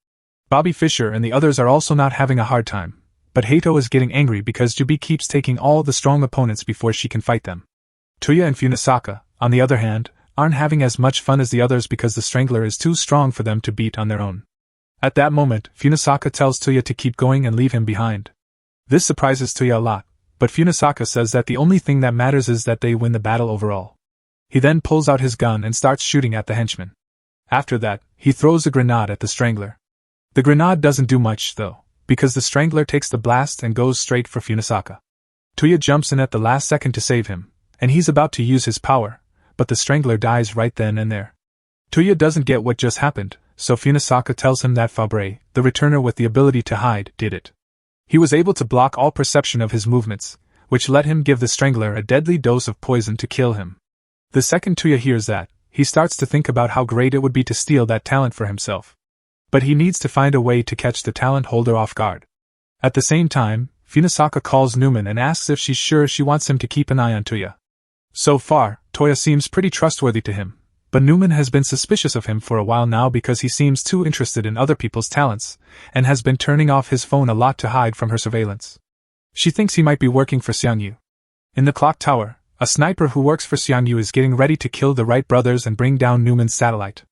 A: Bobby Fischer and the others are also not having a hard time, but Hato is getting angry because Jubi keeps taking all the strong opponents before she can fight them. Tuya and Funasaka, on the other hand, aren't having as much fun as the others because the Strangler is too strong for them to beat on their own. At that moment, Funasaka tells Tuya to keep going and leave him behind. This surprises Tuya a lot, but Funasaka says that the only thing that matters is that they win the battle overall. He then pulls out his gun and starts shooting at the henchman. After that, he throws a grenade at the Strangler. The grenade doesn't do much, though, because the Strangler takes the blast and goes straight for Funasaka. Tuya jumps in at the last second to save him, and he's about to use his power, but the Strangler dies right then and there. Tuya doesn't get what just happened, so Funasaka tells him that Fabre, the returner with the ability to hide, did it. He was able to block all perception of his movements, which let him give the Strangler a deadly dose of poison to kill him. The second Tuya hears that, he starts to think about how great it would be to steal that talent for himself. But he needs to find a way to catch the talent holder off guard. At the same time, Funasaka calls Newman and asks if she's sure she wants him to keep an eye on Tuya. So far, Tuya seems pretty trustworthy to him, but Newman has been suspicious of him for a while now because he seems too interested in other people's talents, and has been turning off his phone a lot to hide from her surveillance. She thinks he might be working for Xiangyu. In the clock tower, a sniper who works for Xiangyu is getting ready to kill the Wright brothers and bring down Newman's satellite.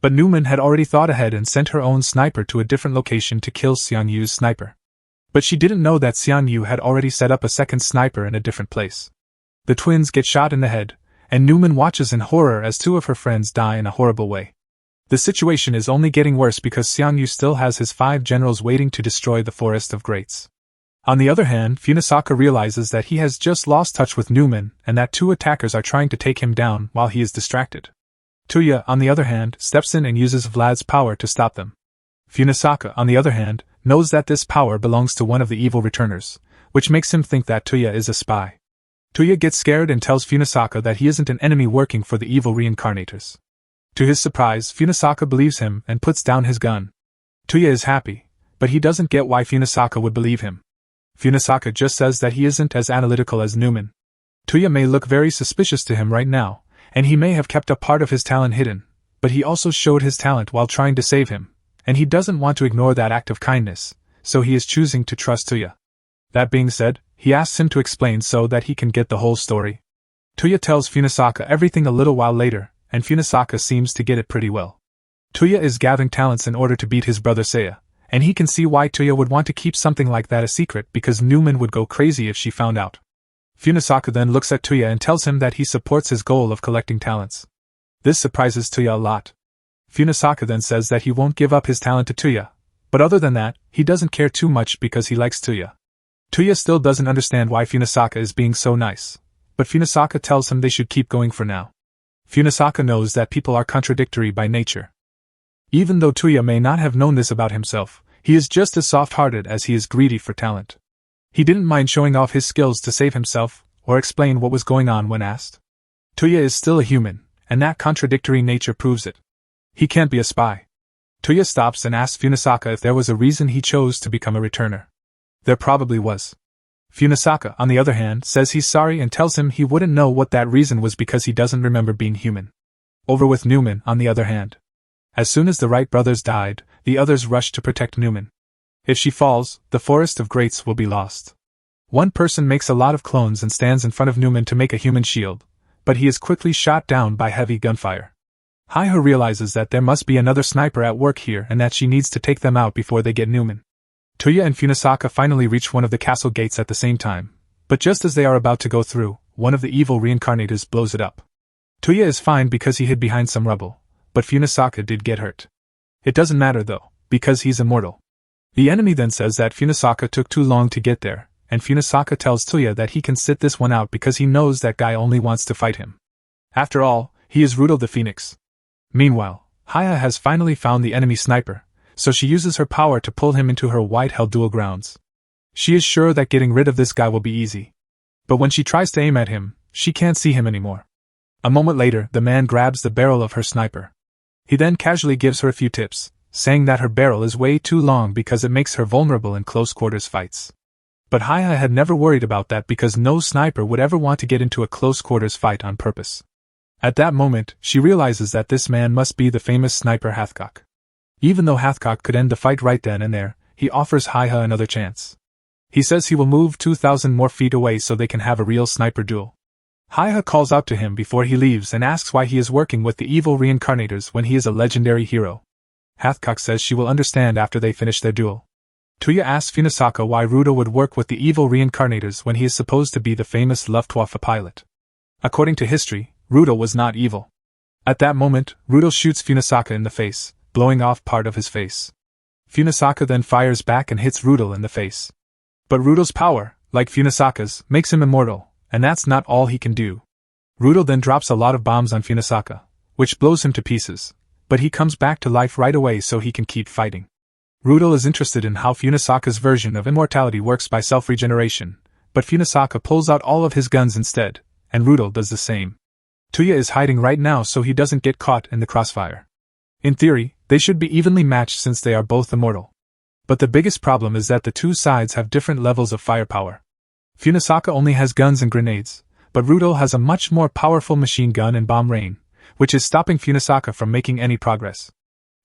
A: But Newman had already thought ahead and sent her own sniper to a different location to kill Xiangyu's sniper. But she didn't know that Xiangyu had already set up a second sniper in a different place. The twins get shot in the head, and Newman watches in horror as two of her friends die in a horrible way. The situation is only getting worse because Xiangyu still has his 5 generals waiting to destroy the Forest of Greats. On the other hand, Funasaka realizes that he has just lost touch with Newman and that 2 attackers are trying to take him down while he is distracted. Tuya, on the other hand, steps in and uses Vlad's power to stop them. Funasaka, on the other hand, knows that this power belongs to one of the evil returners, which makes him think that Tuya is a spy. Tuya gets scared and tells Funasaka that he isn't an enemy working for the evil reincarnators. To his surprise, Funasaka believes him and puts down his gun. Tuya is happy, but he doesn't get why Funasaka would believe him. Funasaka just says that he isn't as analytical as Newman. Tuya may look very suspicious to him right now, and he may have kept a part of his talent hidden, but he also showed his talent while trying to save him, and he doesn't want to ignore that act of kindness, so he is choosing to trust Tuya. That being said, he asks him to explain so that he can get the whole story. Tuya tells Funasaka everything a little while later, and Funasaka seems to get it pretty well. Tuya is gathering talents in order to beat his brother Seiya, and he can see why Tuya would want to keep something like that a secret because Newman would go crazy if she found out. Funasaka then looks at Tuya and tells him that he supports his goal of collecting talents. This surprises Tuya a lot. Funasaka then says that he won't give up his talent to Tuya, but other than that, he doesn't care too much because he likes Tuya. Tuya still doesn't understand why Funasaka is being so nice, but Funasaka tells him they should keep going for now. Funasaka knows that people are contradictory by nature. Even though Tuya may not have known this about himself, he is just as soft-hearted as he is greedy for talent. He didn't mind showing off his skills to save himself, or explain what was going on when asked. Tuya is still a human, and that contradictory nature proves it. He can't be a spy. Tuya stops and asks Funasaka if there was a reason he chose to become a returner. There probably was. Funasaka, on the other hand, says he's sorry and tells him he wouldn't know what that reason was because he doesn't remember being human. Over with Newman, on the other hand. As soon as the Wright brothers died, the others rushed to protect Newman. If she falls, the Forest of Greats will be lost. One person makes a lot of clones and stands in front of Newman to make a human shield, but he is quickly shot down by heavy gunfire. Hi-Ho realizes that there must be another sniper at work here and that she needs to take them out before they get Newman. Tuya and Funasaka finally reach one of the castle gates at the same time, but just as they are about to go through, one of the evil reincarnators blows it up. Tuya is fine because he hid behind some rubble, but Funasaka did get hurt. It doesn't matter though, because he's immortal. The enemy then says that Funasaka took too long to get there, and Funasaka tells Tuya that he can sit this one out because he knows that guy only wants to fight him. After all, he is Rudel the Phoenix. Meanwhile, Haya has finally found the enemy sniper, so she uses her power to pull him into her white-held duel grounds. She is sure that getting rid of this guy will be easy. But when she tries to aim at him, she can't see him anymore. A moment later, the man grabs the barrel of her sniper. He then casually gives her a few tips, saying that her barrel is way too long because it makes her vulnerable in close-quarters fights. But Haya had never worried about that because no sniper would ever want to get into a close-quarters fight on purpose. At that moment, she realizes that this man must be the famous sniper Hathcock. Even though Hathcock could end the fight right then and there, he offers Haya another chance. He says he will move 2,000 more feet away so they can have a real sniper duel. Haya calls out to him before he leaves and asks why he is working with the evil reincarnators when he is a legendary hero. Hathcock says she will understand after they finish their duel. Tuya asks Funasaka why Rudo would work with the evil reincarnators when he is supposed to be the famous Luftwaffe pilot. According to history, Rudo was not evil. At that moment, Rudo shoots Funasaka in the face, blowing off part of his face. Funasaka then fires back and hits Rudo in the face. But Rudo's power, like Funasaka's, makes him immortal, and that's not all he can do. Rudo then drops a lot of bombs on Funasaka, which blows him to pieces, but he comes back to life right away so he can keep fighting. Rudo is interested in how Funasaka's version of immortality works by self-regeneration, but Funasaka pulls out all of his guns instead, and Rudo does the same. Tuya is hiding right now so he doesn't get caught in the crossfire. In theory, they should be evenly matched since they are both immortal. But the biggest problem is that the two sides have different levels of firepower. Funasaka only has guns and grenades, but Rudo has a much more powerful machine gun and bomb rain, which is stopping Funasaka from making any progress.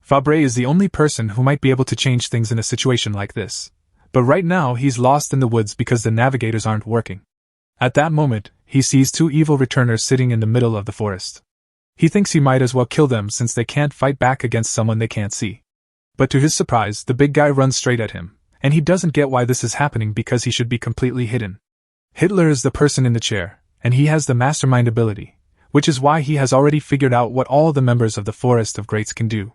A: Fabre is the only person who might be able to change things in a situation like this, but right now he's lost in the woods because the navigators aren't working. At that moment, he sees two evil returners sitting in the middle of the forest. He thinks he might as well kill them since they can't fight back against someone they can't see. But to his surprise, the big guy runs straight at him, and he doesn't get why this is happening because he should be completely hidden. Hitler is the person in the chair, and he has the mastermind ability, which is why he has already figured out what all the members of the Forest of Greats can do.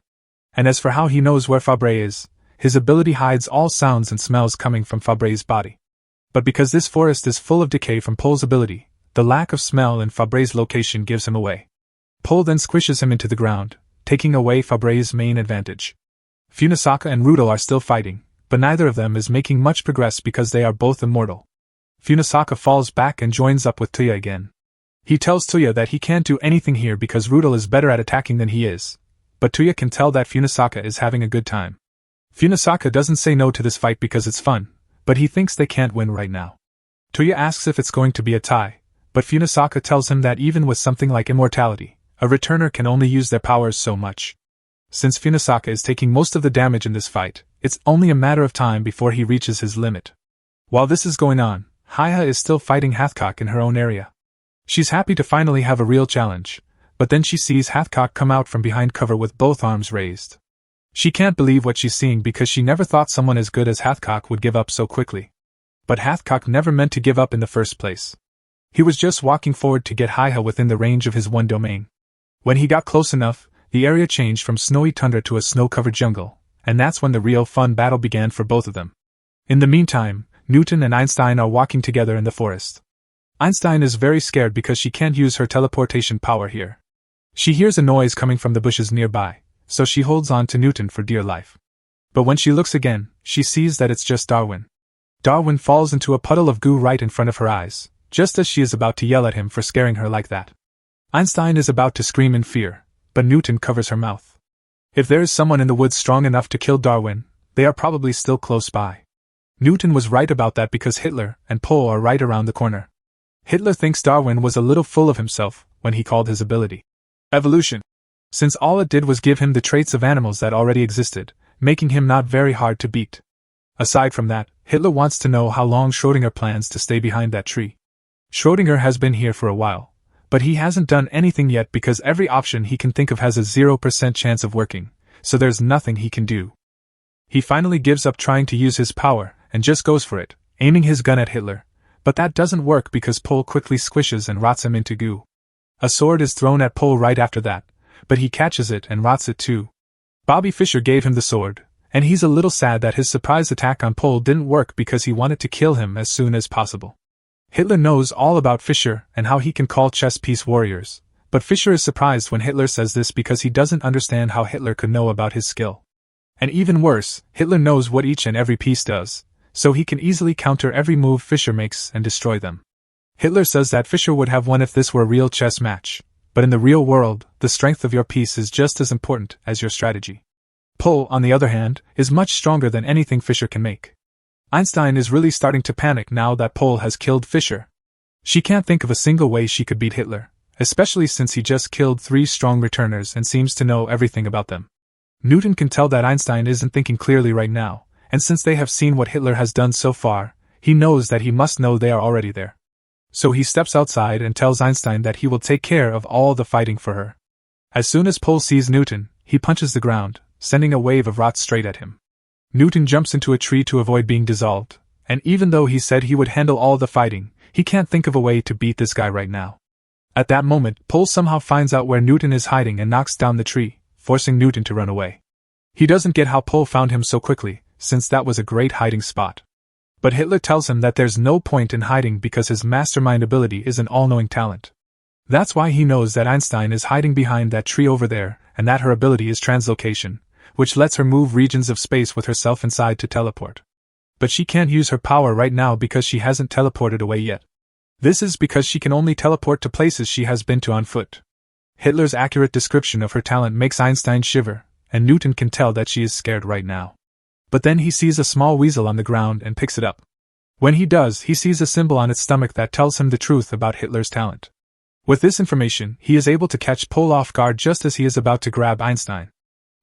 A: And as for how he knows where Fabre is, his ability hides all sounds and smells coming from Fabre's body. But because this forest is full of decay from Pole's ability, the lack of smell in Fabre's location gives him away. Pole then squishes him into the ground, taking away Fabre's main advantage. Funasaka and Rudo are still fighting, but neither of them is making much progress because they are both immortal. Funasaka falls back and joins up with Tuya again. He tells Tuya that he can't do anything here because Rudo is better at attacking than he is, but Tuya can tell that Funasaka is having a good time. Funasaka doesn't say no to this fight because it's fun, but he thinks they can't win right now. Tuya asks if it's going to be a tie, but Funasaka tells him that even with something like immortality, a returner can only use their powers so much. Since Funasaka is taking most of the damage in this fight, it's only a matter of time before he reaches his limit. While this is going on, Haya is still fighting Hathcock in her own area. She's happy to finally have a real challenge, but then she sees Hathcock come out from behind cover with both arms raised. She can't believe what she's seeing because she never thought someone as good as Hathcock would give up so quickly. But Hathcock never meant to give up in the first place. He was just walking forward to get Haya within the range of his one domain. When he got close enough, the area changed from snowy tundra to a snow-covered jungle, and that's when the real fun battle began for both of them. In the meantime, Newton and Einstein are walking together in the forest. Einstein is very scared because she can't use her teleportation power here. She hears a noise coming from the bushes nearby, so she holds on to Newton for dear life. But when she looks again, she sees that it's just Darwin. Darwin falls into a puddle of goo right in front of her eyes, just as she is about to yell at him for scaring her like that. Einstein is about to scream in fear, but Newton covers her mouth. If there is someone in the woods strong enough to kill Darwin, they are probably still close by. Newton was right about that because Hitler and Poe are right around the corner. Hitler thinks Darwin was a little full of himself when he called his ability evolution, since all it did was give him the traits of animals that already existed, making him not very hard to beat. Aside from that, Hitler wants to know how long Schrödinger plans to stay behind that tree. Schrödinger has been here for a while, but he hasn't done anything yet because every option he can think of has a 0% chance of working, so there's nothing he can do. He finally gives up trying to use his power and just goes for it, aiming his gun at Hitler, But that doesn't work because Pol quickly squishes and rots him into goo. A sword is thrown at Pol right after that, but he catches it and rots it too. Bobby Fischer gave him the sword, and he's a little sad that his surprise attack on Pol didn't work because he wanted to kill him as soon as possible. Hitler knows all about Fischer and how he can call chess piece warriors, but Fischer is surprised when Hitler says this because he doesn't understand how Hitler could know about his skill. And even worse, Hitler knows what each and every piece does, so he can easily counter every move Fischer makes and destroy them. Hitler says that Fischer would have won if this were a real chess match, but in the real world, the strength of your piece is just as important as your strategy. Pol, on the other hand, is much stronger than anything Fischer can make. Einstein is really starting to panic now that Pol has killed Fischer. She can't think of a single way she could beat Hitler, especially since he just killed 3 strong returners and seems to know everything about them. Newton can tell that Einstein isn't thinking clearly right now, and since they have seen what Hitler has done so far, he knows that he must know they are already there. So he steps outside and tells Einstein that he will take care of all the fighting for her. As soon as Pol sees Newton, he punches the ground, sending a wave of rot straight at him. Newton jumps into a tree to avoid being dissolved, and even though he said he would handle all the fighting, he can't think of a way to beat this guy right now. At that moment, Pol somehow finds out where Newton is hiding and knocks down the tree, forcing Newton to run away. He doesn't get how Pol found him so quickly, since that was a great hiding spot. But Hitler tells him that there's no point in hiding because his mastermind ability is an all-knowing talent. That's why he knows that Einstein is hiding behind that tree over there, and that her ability is translocation, which lets her move regions of space with herself inside to teleport. But she can't use her power right now because she hasn't teleported away yet. This is because she can only teleport to places she has been to on foot. Hitler's accurate description of her talent makes Einstein shiver, and Newton can tell that she is scared right now. But then he sees a small weasel on the ground and picks it up. When he does, he sees a symbol on its stomach that tells him the truth about Hitler's talent. With this information, he is able to catch Pol off guard just as he is about to grab Einstein.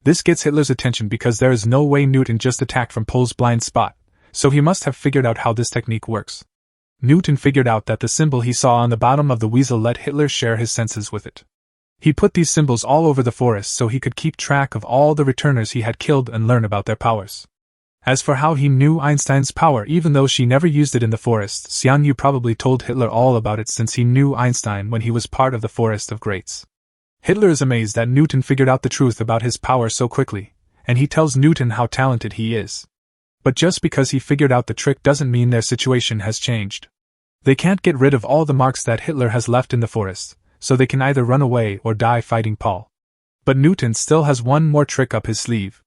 A: This gets Hitler's attention because there is no way Newton just attacked from Pol's blind spot, so he must have figured out how this technique works. Newton figured out that the symbol he saw on the bottom of the weasel let Hitler share his senses with it. He put these symbols all over the forest so he could keep track of all the returners he had killed and learn about their powers. As for how he knew Einstein's power even though she never used it in the forest, Xian Yu probably told Hitler all about it since he knew Einstein when he was part of the Forest of Greats. Hitler is amazed that Newton figured out the truth about his power so quickly, and he tells Newton how talented he is. But just because he figured out the trick doesn't mean their situation has changed. They can't get rid of all the marks that Hitler has left in the forest, so they can either run away or die fighting Pol. But Newton still has one more trick up his sleeve.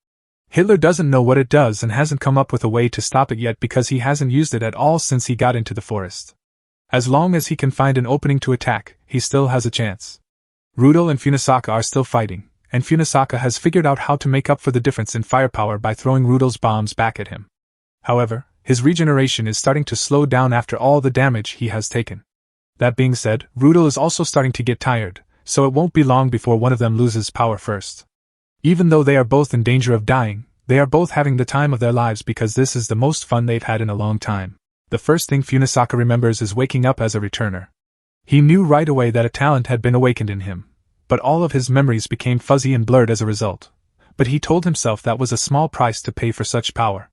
A: Hitler doesn't know what it does and hasn't come up with a way to stop it yet because he hasn't used it at all since he got into the forest. As long as he can find an opening to attack, he still has a chance. Rudel and Funisaka are still fighting, and Funisaka has figured out how to make up for the difference in firepower by throwing Rudel's bombs back at him. However, his regeneration is starting to slow down after all the damage he has taken. That being said, Rudel is also starting to get tired, so it won't be long before one of them loses power first. Even though they are both in danger of dying, they are both having the time of their lives because this is the most fun they've had in a long time. The first thing Funisaka remembers is waking up as a returner. He knew right away that a talent had been awakened in him, but all of his memories became fuzzy and blurred as a result. But he told himself that was a small price to pay for such power.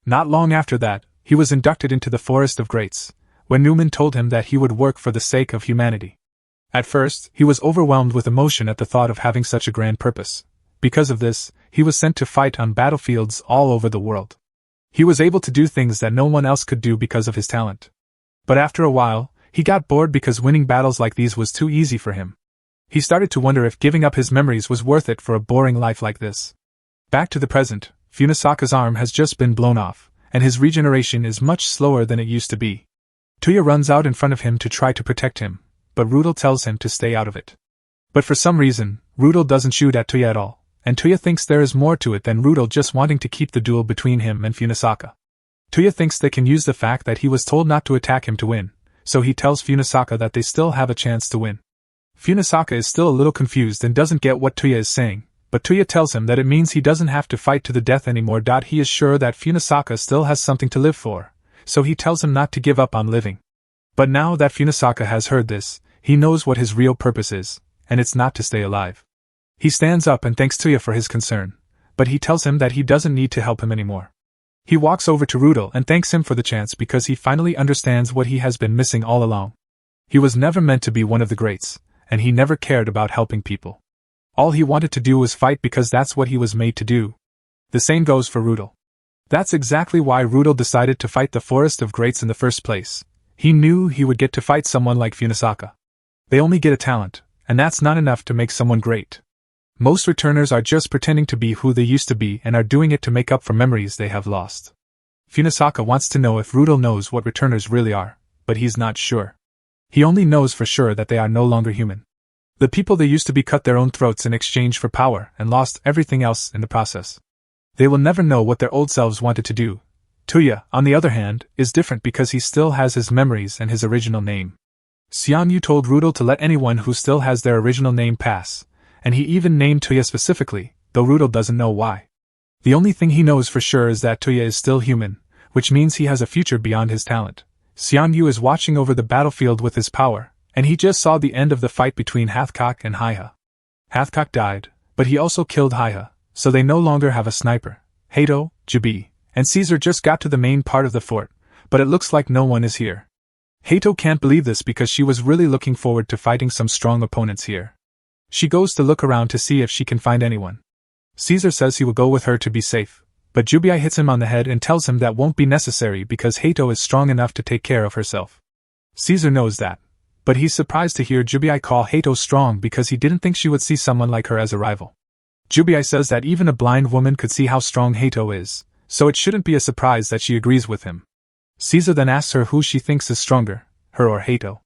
A: Not long after that, he was inducted into the Forest of Greats, when Newman told him that he would work for the sake of humanity. At first, he was overwhelmed with emotion at the thought of having such a grand purpose. Because of this, he was sent to fight on battlefields all over the world. He was able to do things that no one else could do because of his talent. But after a while, he got bored because winning battles like these was too easy for him. He started to wonder if giving up his memories was worth it for a boring life like this. Back to the present, Funisaka's arm has just been blown off, and his regeneration is much slower than it used to be. Tuya runs out in front of him to try to protect him, but Rudel tells him to stay out of it. But for some reason, Rudel doesn't shoot at Tuya at all, and Tuya thinks there is more to it than Rudel just wanting to keep the duel between him and Funisaka. Tuya thinks they can use the fact that he was told not to attack him to win, so he tells Funisaka that they still have a chance to win. Funisaka is still a little confused and doesn't get what Tuya is saying, but Tuya tells him that it means he doesn't have to fight to the death anymore. He is sure that Funisaka still has something to live for, so he tells him not to give up on living. But now that Funisaka has heard this, he knows what his real purpose is, and it's not to stay alive. He stands up and thanks Tuya for his concern, but he tells him that he doesn't need to help him anymore. He walks over to Rudel and thanks him for the chance because he finally understands what he has been missing all along. He was never meant to be one of the greats, and he never cared about helping people. All he wanted to do was fight because that's what he was made to do. The same goes for Rudel. That's exactly why Rudel decided to fight the Forest of Greats in the first place. He knew he would get to fight someone like Funasaka. They only get a talent, and that's not enough to make someone great. Most returners are just pretending to be who they used to be and are doing it to make up for memories they have lost. Funasaka wants to know if Rudel knows what returners really are, but he's not sure. He only knows for sure that they are no longer human. The people they used to be cut their own throats in exchange for power and lost everything else in the process. They will never know what their old selves wanted to do. Tuya, on the other hand, is different because he still has his memories and his original name. Xianyu told Rudel to let anyone who still has their original name pass, and he even named Tuya specifically, though Rudel doesn't know why. The only thing he knows for sure is that Tuya is still human, which means he has a future beyond his talent. Xianyu is watching over the battlefield with his power, and he just saw the end of the fight between Hathcock and Haiha. Hathcock died, but he also killed Haiha, so they no longer have a sniper. Hato, Jibi, and Caesar just got to the main part of the fort, but it looks like no one is here. Hato can't believe this because she was really looking forward to fighting some strong opponents here. She goes to look around to see if she can find anyone. Caesar says he will go with her to be safe, but Jubai hits him on the head and tells him that won't be necessary because Hato is strong enough to take care of herself. Caesar knows that, but he's surprised to hear Jubai call Hato strong because he didn't think she would see someone like her as a rival. Jubai says that even a blind woman could see how strong Hato is, so it shouldn't be a surprise that she agrees with him. Caesar then asks her who she thinks is stronger, her or Hato.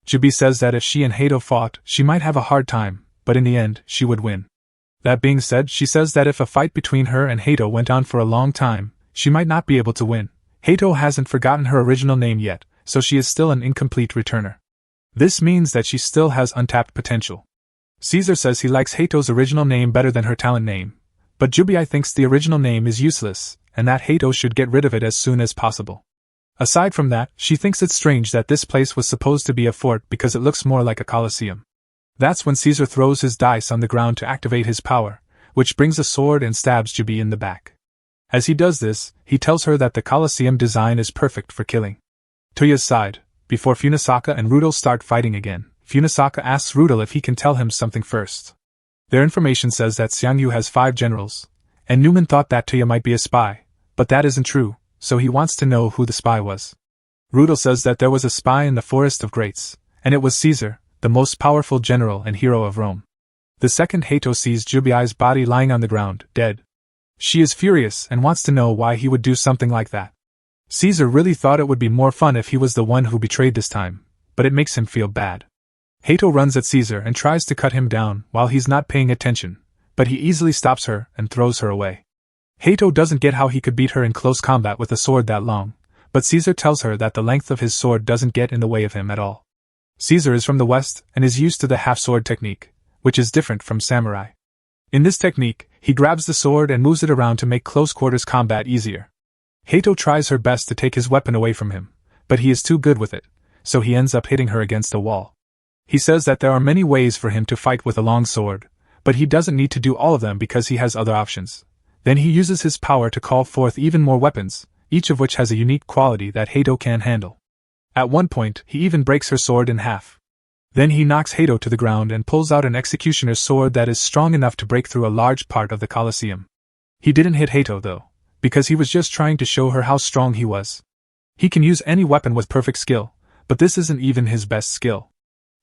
A: Jubai says that if she and Hato fought, she might have a hard time, but in the end, she would win. That being said, she says that if a fight between her and Hato went on for a long time, she might not be able to win. Hato hasn't forgotten her original name yet, so she is still an incomplete returner. This means that she still has untapped potential. Caesar says he likes Hato's original name better than her talent name, but Jubai thinks the original name is useless, and that Hato should get rid of it as soon as possible. Aside from that, she thinks it's strange that this place was supposed to be a fort because it looks more like a coliseum. That's when Caesar throws his dice on the ground to activate his power, which brings a sword and stabs Jubai in the back. As he does this, he tells her that the coliseum design is perfect for killing. Tuya's side, before Funasaka and Rudel start fighting again, Funasaka asks Rudel if he can tell him something first. Their information says that Xiangyu has 5 generals, and Newman thought that Tuya might be a spy, but that isn't true, so he wants to know who the spy was. Rudel says that there was a spy in the Forest of Greats, and it was Caesar, the most powerful general and hero of Rome. The second Hato sees Jubai's body lying on the ground, dead. She is furious and wants to know why he would do something like that. Caesar really thought it would be more fun if he was the one who betrayed this time, but it makes him feel bad. Hato runs at Caesar and tries to cut him down while he's not paying attention, but he easily stops her and throws her away. Hato doesn't get how he could beat her in close combat with a sword that long, but Caesar tells her that the length of his sword doesn't get in the way of him at all. Caesar is from the West and is used to the half-sword technique, which is different from samurai. In this technique, he grabs the sword and moves it around to make close-quarters combat easier. Hato tries her best to take his weapon away from him, but he is too good with it, so he ends up hitting her against a wall. He says that there are many ways for him to fight with a long sword, but he doesn't need to do all of them because he has other options. Then he uses his power to call forth even more weapons, each of which has a unique quality that Hato can handle. At one point, he even breaks her sword in half. Then he knocks Hato to the ground and pulls out an executioner's sword that is strong enough to break through a large part of the Colosseum. He didn't hit Hato though, because he was just trying to show her how strong he was. He can use any weapon with perfect skill, but this isn't even his best skill.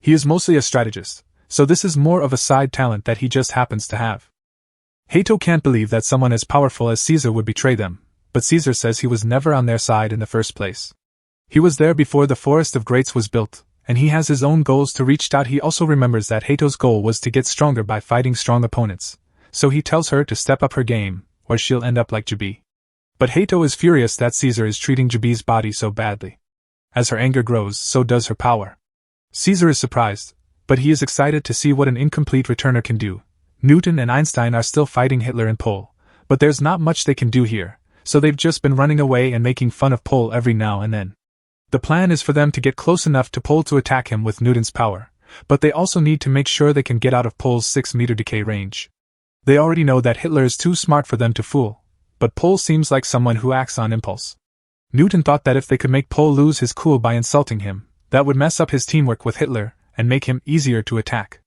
A: He is mostly a strategist, so this is more of a side talent that he just happens to have. Hato can't believe that someone as powerful as Caesar would betray them, but Caesar says he was never on their side in the first place. He was there before the Forest of Greats was built, and he has his own goals to reach out. He also remembers that Hato's goal was to get stronger by fighting strong opponents, so he tells her to step up her game, or she'll end up like Jubai. But Hato is furious that Caesar is treating Jubai's body so badly. As her anger grows, so does her power. Caesar is surprised, but he is excited to see what an incomplete returner can do. Newton and Einstein are still fighting Hitler and Pole, but there's not much they can do here, so they've just been running away and making fun of Pole every now and then. The plan is for them to get close enough to Pole to attack him with Newton's power, but they also need to make sure they can get out of Pole's 6-meter decay range. They already know that Hitler is too smart for them to fool, but Pol seems like someone who acts on impulse. Newton thought that if they could make Pol lose his cool by insulting him, that would mess up his teamwork with Hitler and make him easier to attack.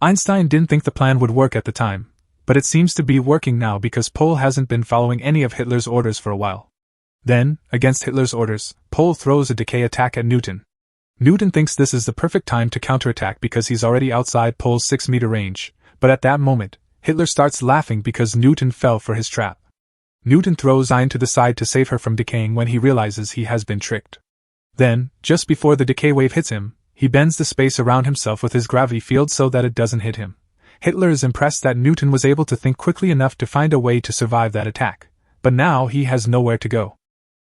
A: Einstein didn't think the plan would work at the time, but it seems to be working now because Pol hasn't been following any of Hitler's orders for a while. Then, against Hitler's orders, Pol throws a decay attack at Newton. Newton thinks this is the perfect time to counterattack because he's already outside Pol's 6-meter range, but at that moment, Hitler starts laughing because Newton fell for his trap. Newton throws Ein to the side to save her from decaying when he realizes he has been tricked. Then, just before the decay wave hits him, he bends the space around himself with his gravity field so that it doesn't hit him. Hitler is impressed that Newton was able to think quickly enough to find a way to survive that attack, but now he has nowhere to go.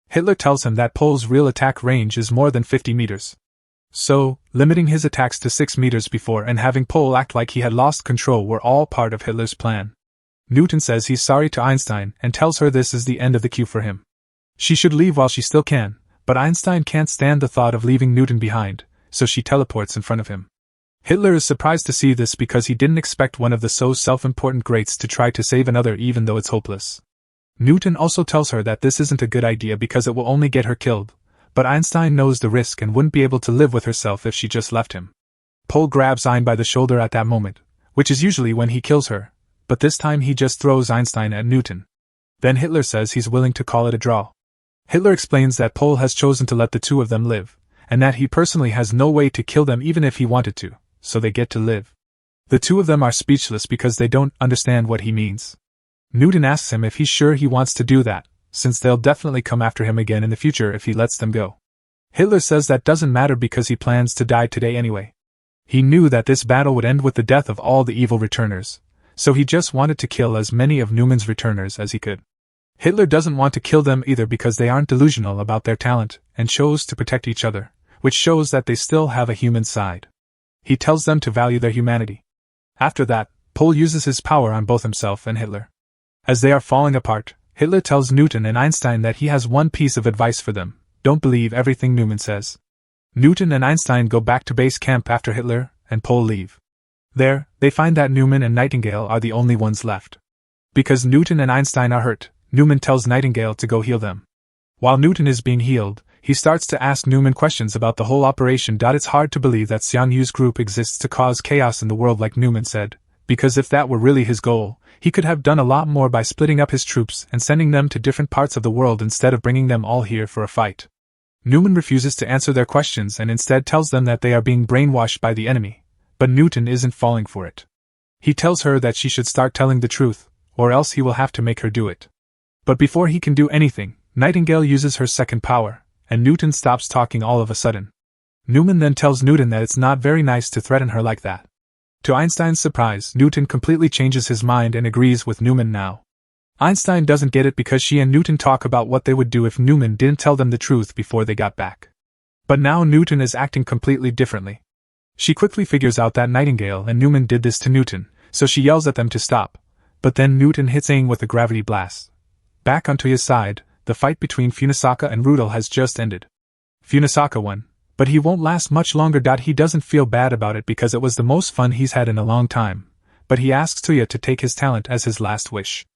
A: Hitler tells him that Pol's real attack range is more than 50 meters. So, limiting his attacks to 6 meters before and having Pol act like he had lost control were all part of Hitler's plan. Newton says he's sorry to Einstein and tells her this is the end of the queue for him. She should leave while she still can, but Einstein can't stand the thought of leaving Newton behind, so she teleports in front of him. Hitler is surprised to see this because he didn't expect one of the so self-important greats to try to save another even though it's hopeless. Newton also tells her that this isn't a good idea because it will only get her killed, but Einstein knows the risk and wouldn't be able to live with herself if she just left him. Pol grabs Ein by the shoulder at that moment, which is usually when he kills her, but this time he just throws Einstein at Newton. Then Hitler says he's willing to call it a draw. Hitler explains that Pol has chosen to let the two of them live, and that he personally has no way to kill them even if he wanted to, so they get to live. The two of them are speechless because they don't understand what he means. Newton asks him if he's sure he wants to do that, since they'll definitely come after him again in the future if he lets them go. Hitler says that doesn't matter because he plans to die today anyway. He knew that this battle would end with the death of all the evil returners, so he just wanted to kill as many of Newman's returners as he could. Hitler doesn't want to kill them either because they aren't delusional about their talent and chose to protect each other, which shows that they still have a human side. He tells them to value their humanity. After that, Pol uses his power on both himself and Hitler. As they are falling apart, Hitler tells Newton and Einstein that he has one piece of advice for them: don't believe everything Newman says. Newton and Einstein go back to base camp after Hitler and Pol leave. There, they find that Newman and Nightingale are the only ones left. Because Newton and Einstein are hurt, Newman tells Nightingale to go heal them. While Newton is being healed, he starts to ask Newman questions about the whole operation. It's hard to believe that Xiang Yu's group exists to cause chaos in the world like Newman said, because if that were really his goal, he could have done a lot more by splitting up his troops and sending them to different parts of the world instead of bringing them all here for a fight. Newman refuses to answer their questions and instead tells them that they are being brainwashed by the enemy, but Newton isn't falling for it. He tells her that she should start telling the truth, or else he will have to make her do it. But before he can do anything, Nightingale uses her second power, and Newton stops talking all of a sudden. Newman then tells Newton that it's not very nice to threaten her like that. To Einstein's surprise, Newton completely changes his mind and agrees with Newman now. Einstein doesn't get it because she and Newton talk about what they would do if Newman didn't tell them the truth before they got back. But now Newton is acting completely differently. She quickly figures out that Nightingale and Newman did this to Newton, so she yells at them to stop, but then Newton hits Aang with a gravity blast. Back on Tuya's side, the fight between Funisaka and Rudel has just ended. Funisaka won, but he won't last much longer. He doesn't feel bad about it because it was the most fun he's had in a long time, but he asks Tuya to take his talent as his last wish.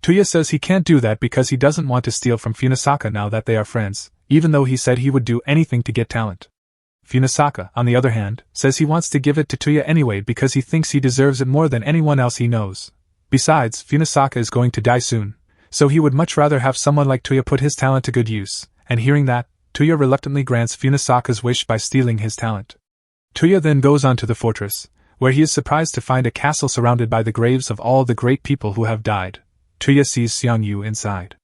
A: Tuya says he can't do that because he doesn't want to steal from Funisaka now that they are friends, even though he said he would do anything to get talent. Funisaka, on the other hand, says he wants to give it to Tuya anyway because he thinks he deserves it more than anyone else he knows. Besides, Funisaka is going to die soon, so he would much rather have someone like Tuya put his talent to good use, and hearing that, Tuya reluctantly grants Funisaka's wish by stealing his talent. Tuya then goes on to the fortress, where he is surprised to find a castle surrounded by the graves of all the great people who have died. Tuya sees Xiang Yu inside.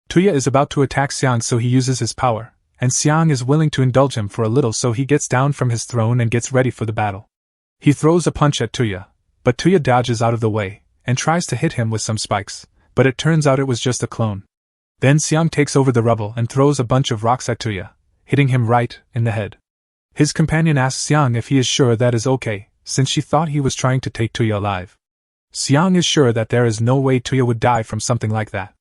A: Tuya is about to attack Xiang, so he uses his power, and Xiang is willing to indulge him for a little, so he gets down from his throne and gets ready for the battle. He throws a punch at Tuya, but Tuya dodges out of the way, and tries to hit him with some spikes, but it turns out it was just a clone. Then Xiang takes over the rubble and throws a bunch of rocks at Tuya, hitting him right in the head. His companion asks Xiang if he is sure that is okay, since she thought he was trying to take Tuya alive. Xiang is sure that there is no way Tuya would die from something like that.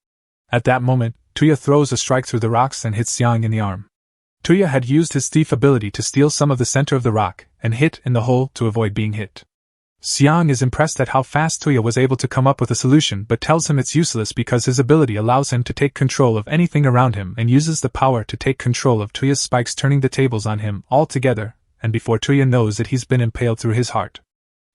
A: At that moment, Tuya throws a strike through the rocks and hits Xiang in the arm. Tuya had used his thief ability to steal some of the center of the rock and hit in the hole to avoid being hit. Xiang is impressed at how fast Tuya was able to come up with a solution but tells him it's useless because his ability allows him to take control of anything around him and uses the power to take control of Tuya's spikes, turning the tables on him altogether, and before Tuya knows it he's been impaled through his heart.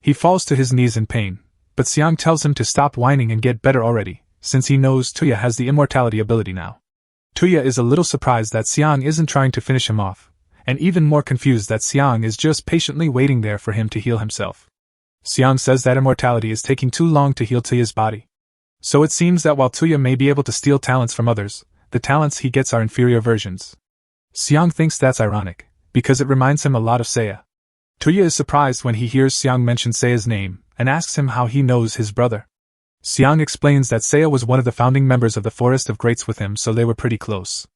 A: He falls to his knees in pain, but Xiang tells him to stop whining and get better already, since he knows Tuya has the immortality ability now. Tuya is a little surprised that Xiang isn't trying to finish him off, and even more confused that Xiang is just patiently waiting there for him to heal himself. Xiang says that immortality is taking too long to heal Tuya's body. So it seems that while Tuya may be able to steal talents from others, the talents he gets are inferior versions. Xiang thinks that's ironic, because it reminds him a lot of Seiya. Tuya is surprised when he hears Xiang mention Seiya's name, and asks him how he knows his brother. Xiang explains that Seiya was one of the founding members of the Forest of Greats with him, so they were pretty close.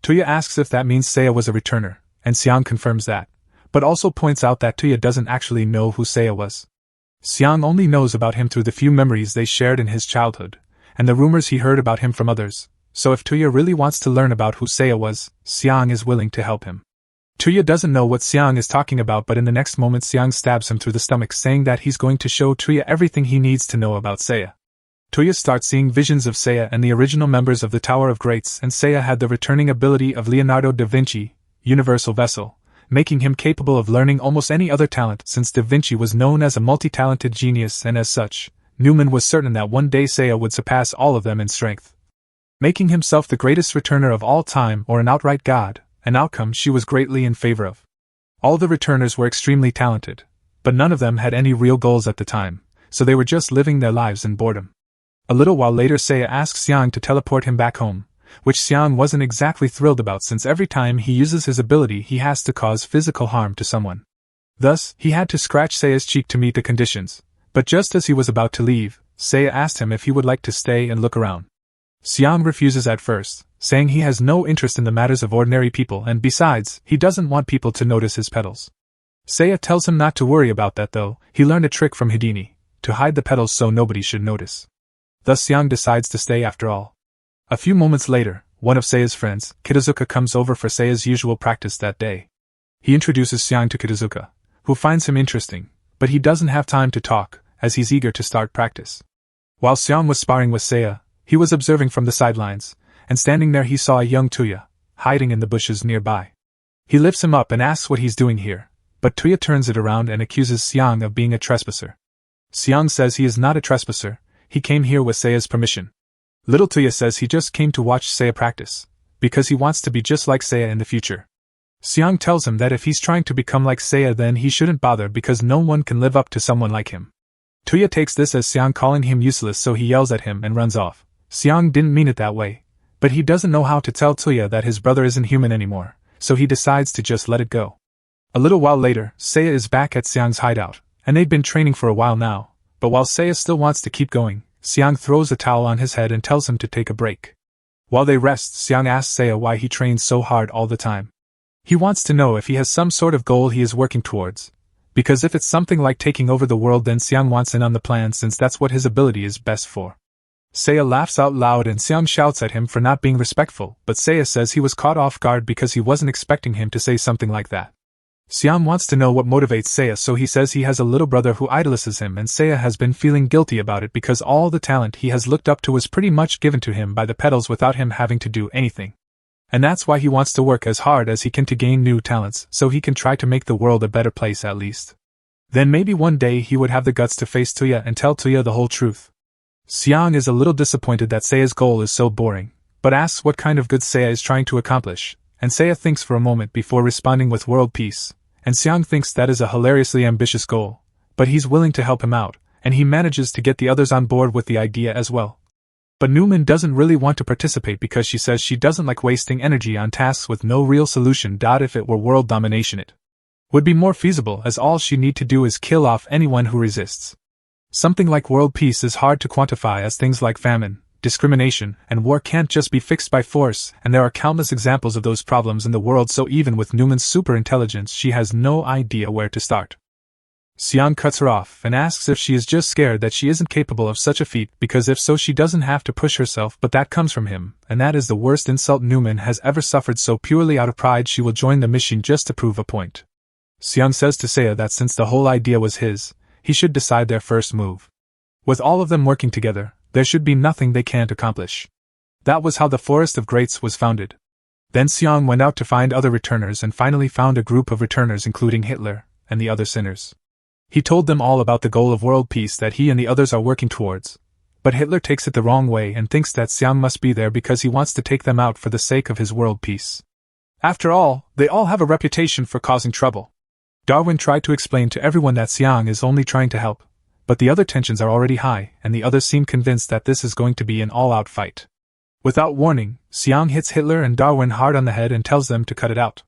A: Tuya asks if that means Seiya was a returner, and Xiang confirms that, but also points out that Tuya doesn't actually know who Seiya was. Xiang only knows about him through the few memories they shared in his childhood, and the rumors he heard about him from others, so if Tuya really wants to learn about who Seiya was, Xiang is willing to help him. Tuya doesn't know what Xiang is talking about, but in the next moment Xiang stabs him through the stomach, saying that he's going to show Tuya everything he needs to know about Seiya. Tuya starts seeing visions of Seiya and the original members of the Tower of Greats, and Seiya had the returning ability of Leonardo da Vinci, Universal Vessel, making him capable of learning almost any other talent since Da Vinci was known as a multi-talented genius, and as such, Newman was certain that one day Seiya would surpass all of them in strength. Making himself the greatest returner of all time or an outright god, an outcome she was greatly in favor of. All the returners were extremely talented, but none of them had any real goals at the time, so they were just living their lives in boredom. A little while later Seiya asks Xiang to teleport him back home, which Xiang wasn't exactly thrilled about since every time he uses his ability he has to cause physical harm to someone. Thus, he had to scratch Seiya's cheek to meet the conditions, but just as he was about to leave, Seiya asked him if he would like to stay and look around. Xiang refuses at first, saying he has no interest in the matters of ordinary people and besides, he doesn't want people to notice his petals. Seiya tells him not to worry about that though, he learned a trick from Houdini, to hide the petals so nobody should notice. Thus Xiang decides to stay after all. A few moments later, one of Seiya's friends, Kitazuka, comes over for Seiya's usual practice that day. He introduces Xiang to Kitazuka, who finds him interesting, but he doesn't have time to talk, as he's eager to start practice. While Xiang was sparring with Seiya, he was observing from the sidelines, and standing there he saw a young Tuya, hiding in the bushes nearby. He lifts him up and asks what he's doing here, but Tuya turns it around and accuses Xiang of being a trespasser. Xiang says he is not a trespasser, he came here with Seiya's permission. Little Tuya says he just came to watch Seiya practice, because he wants to be just like Seiya in the future. Xiang tells him that if he's trying to become like Seiya then he shouldn't bother because no one can live up to someone like him. Tuya takes this as Xiang calling him useless, so he yells at him and runs off. Xiang didn't mean it that way, but he doesn't know how to tell Tuya that his brother isn't human anymore, so he decides to just let it go. A little while later, Seiya is back at Xiang's hideout, and they've been training for a while now, but while Seiya still wants to keep going, Xiang throws a towel on his head and tells him to take a break. While they rest, Xiang asks Seiya why he trains so hard all the time. He wants to know if he has some sort of goal he is working towards, because if it's something like taking over the world then Xiang wants in on the plan since that's what his ability is best for. Seiya laughs out loud and Xiang shouts at him for not being respectful, but Seiya says he was caught off guard because he wasn't expecting him to say something like that. Xiang wants to know what motivates Seiya, so he says he has a little brother who idolizes him and Seiya has been feeling guilty about it because all the talent he has looked up to was pretty much given to him by the Petals without him having to do anything. And that's why he wants to work as hard as he can to gain new talents so he can try to make the world a better place at least. Then maybe one day he would have the guts to face Tuya and tell Tuya the whole truth. Xiang is a little disappointed that Seiya's goal is so boring, but asks what kind of good Seiya is trying to accomplish, and Seiya thinks for a moment before responding with world peace, and Xiang thinks that is a hilariously ambitious goal, but he's willing to help him out, and he manages to get the others on board with the idea as well. But Newman doesn't really want to participate because she says she doesn't like wasting energy on tasks with no real solution. If it were world domination it would be more feasible, as all she need to do is kill off anyone who resists. Something like world peace is hard to quantify, as things like famine, discrimination, and war can't just be fixed by force, and there are countless examples of those problems in the world, so even with Newman's super intelligence she has no idea where to start. Xiang cuts her off and asks if she is just scared that she isn't capable of such a feat, because if so she doesn't have to push herself, but that comes from him, and that is the worst insult Newman has ever suffered, so purely out of pride she will join the mission just to prove a point. Xiang says to Seiya that since the whole idea was his, he should decide their first move. With all of them working together, there should be nothing they can't accomplish. That was how the Forest of Greats was founded. Then Xiang went out to find other returners and finally found a group of returners including Hitler and the other sinners. He told them all about the goal of world peace that he and the others are working towards. But Hitler takes it the wrong way and thinks that Xiang must be there because he wants to take them out for the sake of his world peace. After all, they all have a reputation for causing trouble. Darwin tried to explain to everyone that Xiang is only trying to help, but the other tensions are already high and the others seem convinced that this is going to be an all-out fight. Without warning, Xiang hits Hitler and Darwin hard on the head and tells them to cut it out.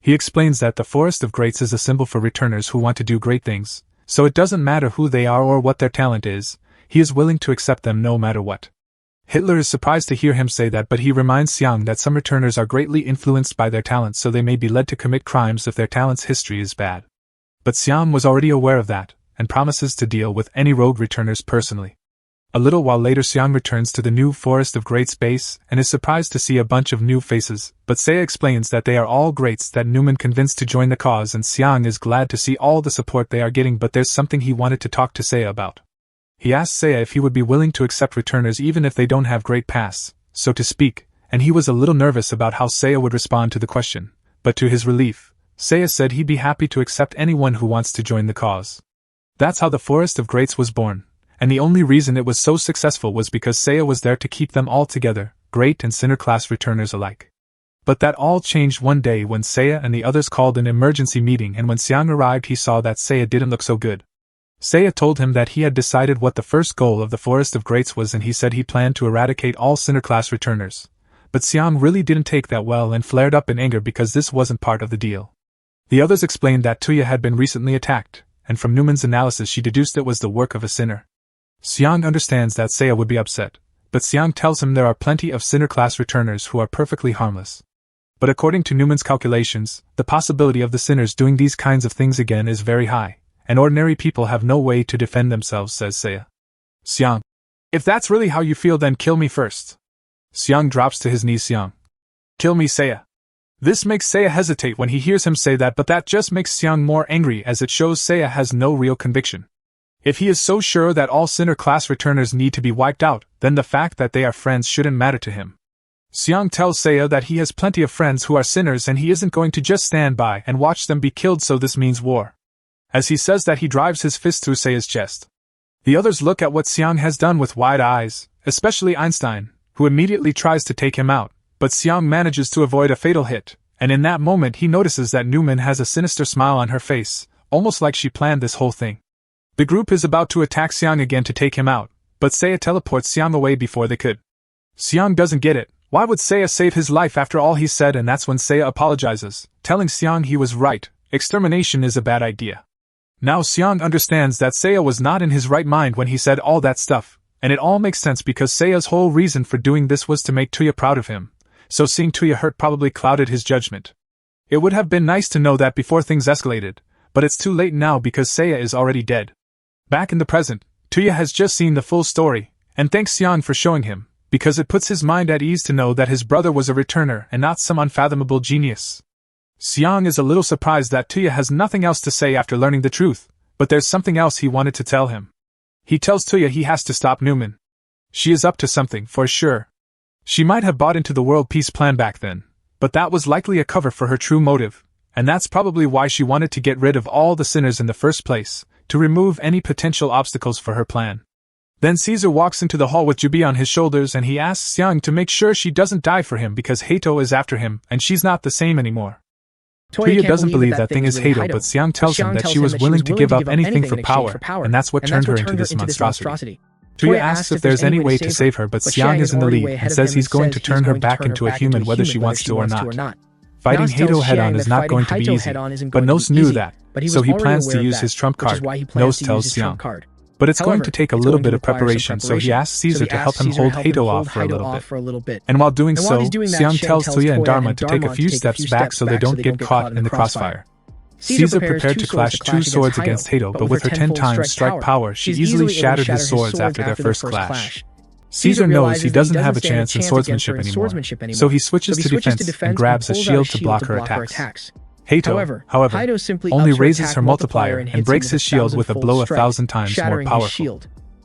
A: He explains that the Forest of Greats is a symbol for returners who want to do great things, so it doesn't matter who they are or what their talent is, he is willing to accept them no matter what. Hitler is surprised to hear him say that, but he reminds Xiang that some returners are greatly influenced by their talents, so they may be led to commit crimes if their talent's history is bad. But Xiang was already aware of that, and promises to deal with any rogue returners personally. A little while later Xiang returns to the new Forest of Greats base and is surprised to see a bunch of new faces, but Seiya explains that they are all greats that Newman convinced to join the cause, and Xiang is glad to see all the support they are getting, but there's something he wanted to talk to Seiya about. He asked Seiya if he would be willing to accept returners even if they don't have great pasts, so to speak, and he was a little nervous about how Seiya would respond to the question, but to his relief, Seiya said he'd be happy to accept anyone who wants to join the cause. That's how the Forest of Greats was born. And the only reason it was so successful was because Seiya was there to keep them all together, great and sinner class returners alike. But that all changed one day when Seiya and the others called an emergency meeting, and when Xiang arrived he saw that Seiya didn't look so good. Seiya told him that he had decided what the first goal of the Forest of Greats was, and he said he planned to eradicate all sinner class returners. But Xiang really didn't take that well and flared up in anger because this wasn't part of the deal. The others explained that Tuya had been recently attacked, and from Newman's analysis she deduced it was the work of a sinner. Xiang understands that Seiya would be upset, but Xiang tells him there are plenty of sinner-class returners who are perfectly harmless. But according to Newman's calculations, the possibility of the sinners doing these kinds of things again is very high, and ordinary people have no way to defend themselves, says Seiya. Xiang, if that's really how you feel, then kill me first. Xiang drops to his knees. Xiang, kill me, Seiya. This makes Seiya hesitate when he hears him say that, but that just makes Xiang more angry as it shows Seiya has no real conviction. If he is so sure that all sinner-class returners need to be wiped out, then the fact that they are friends shouldn't matter to him. Xiang tells Seiya that he has plenty of friends who are sinners and he isn't going to just stand by and watch them be killed, so this means war. As he says that, he drives his fist through Seiya's chest. The others look at what Xiang has done with wide eyes, especially Einstein, who immediately tries to take him out, but Xiang manages to avoid a fatal hit, and in that moment he notices that Newman has a sinister smile on her face, almost like she planned this whole thing. The group is about to attack Xiang again to take him out, but Seiya teleports Xiang away before they could. Xiang doesn't get it. Why would Seiya save his life after all he said? And that's when Seiya apologizes, telling Xiang he was right, extermination is a bad idea. Now Xiang understands that Seiya was not in his right mind when he said all that stuff, and it all makes sense because Seiya's whole reason for doing this was to make Tuya proud of him, so seeing Tuya hurt probably clouded his judgment. It would have been nice to know that before things escalated, but it's too late now because Seiya is already dead. Back in the present, Tuya has just seen the full story, and thanks Xiang for showing him, because it puts his mind at ease to know that his brother was a returner and not some unfathomable genius. Xiang is a little surprised that Tuya has nothing else to say after learning the truth, but there's something else he wanted to tell him. He tells Tuya he has to stop Newman. She is up to something, for sure. She might have bought into the world peace plan back then, but that was likely a cover for her true motive, and that's probably why she wanted to get rid of all the sinners in the first place, to remove any potential obstacles for her plan. Then Caesar walks into the hall with Jubi on his shoulders and he asks Xiang to make sure she doesn't die for him because Hato is after him and she's not the same anymore. Tuya doesn't believe that thing is Hato, but Xiang tells him that she was willing to give up anything for power, and that's what turned her into this monstrosity. Tuya asks if there's any way to save her, but Xiang is in the lead and says he's going to turn her back into a human whether she wants to or not. Fighting Hato head-on is not going to be easy, but Nose knew that, so he plans to use his trump card, Nose tells Xiang. But it's going to take a little bit of preparation, so he asks Caesar to help him hold Hato off for a little bit. And while doing so, Xiang tells Tuya and Dharma to take a few steps back so they don't get caught in the crossfire. Caesar prepared to clash two swords against Hato, but with her 10 times strike power, she easily shattered his swords after their first clash. Caesar knows he doesn't have a chance in swordsmanship anymore, so he switches to defense and grabs a shield to block her attacks. Hato, however, only raises her multiplier and breaks his shield with a blow 1,000 times more powerful.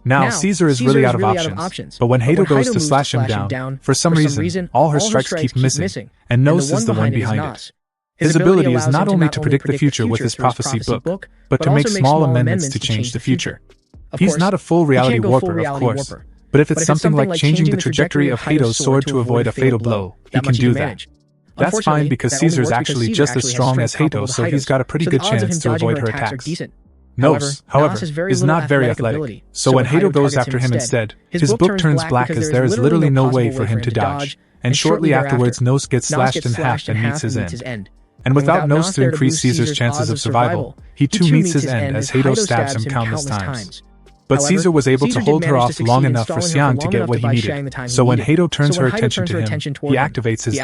A: Now Caesar is really out of options, but when Hato goes to slash him down, for some reason, all her strikes keep missing, and Nos is the one behind it. His ability is not only to predict the future with his prophecy book, but to make small amendments to change the future. He's not a full reality warper, of course, but if it's something like changing the trajectory of Hato's sword to avoid a fatal blow, he can do that. That's fine because Caesar's actually just as strong as Hato, so he's got a pretty good chance to avoid her attacks. Nos, however, is not very athletic, so when Hato goes after him instead, his book turns black as there is literally no way for him to dodge, and shortly afterwards Nos gets slashed in half and meets his end. And without Nos to increase Caesar's chances of survival, he too meets his end as Hato stabs him countless times. But Caesar was able to hold her off long enough for Xiang to get what he needed, so when Hato turns her attention to him, he activates his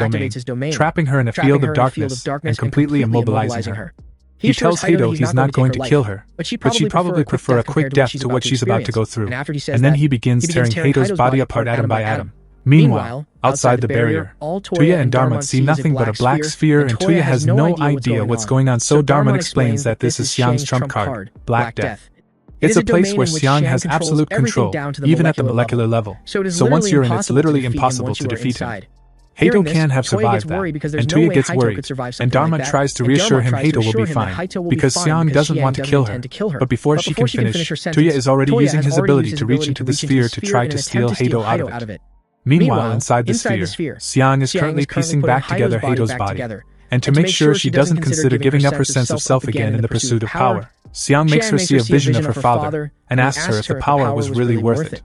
A: domain, trapping her in a field of darkness and completely immobilizing her. He tells Hato he's not going to kill her, but she'd probably prefer a quick death to what she's about to go through, and then he begins tearing Hato's body apart atom by atom. Meanwhile, outside the barrier, Tuya and Darmon see nothing but a black sphere and Tuya has no idea what's going on, so Darmon explains that this is Xiang's trump card, Black Death. It's a place where Xiang has absolute control, even at the molecular level, so once you're in it's literally impossible to defeat him. Hato can have survived that, and Tuya gets worried, and Darmon tries to reassure him Hato will be fine, because Xiang doesn't want to kill her, but before she can finish, Tuya is already using his ability to reach into the sphere to try to steal Hato out of it. Meanwhile, inside the sphere, Xiang is currently piecing back together Hato's body, and to make sure she doesn't consider giving up her sense of self again in the pursuit of power, Xiang makes her see a vision of her father, and asks her if the power was really worth it.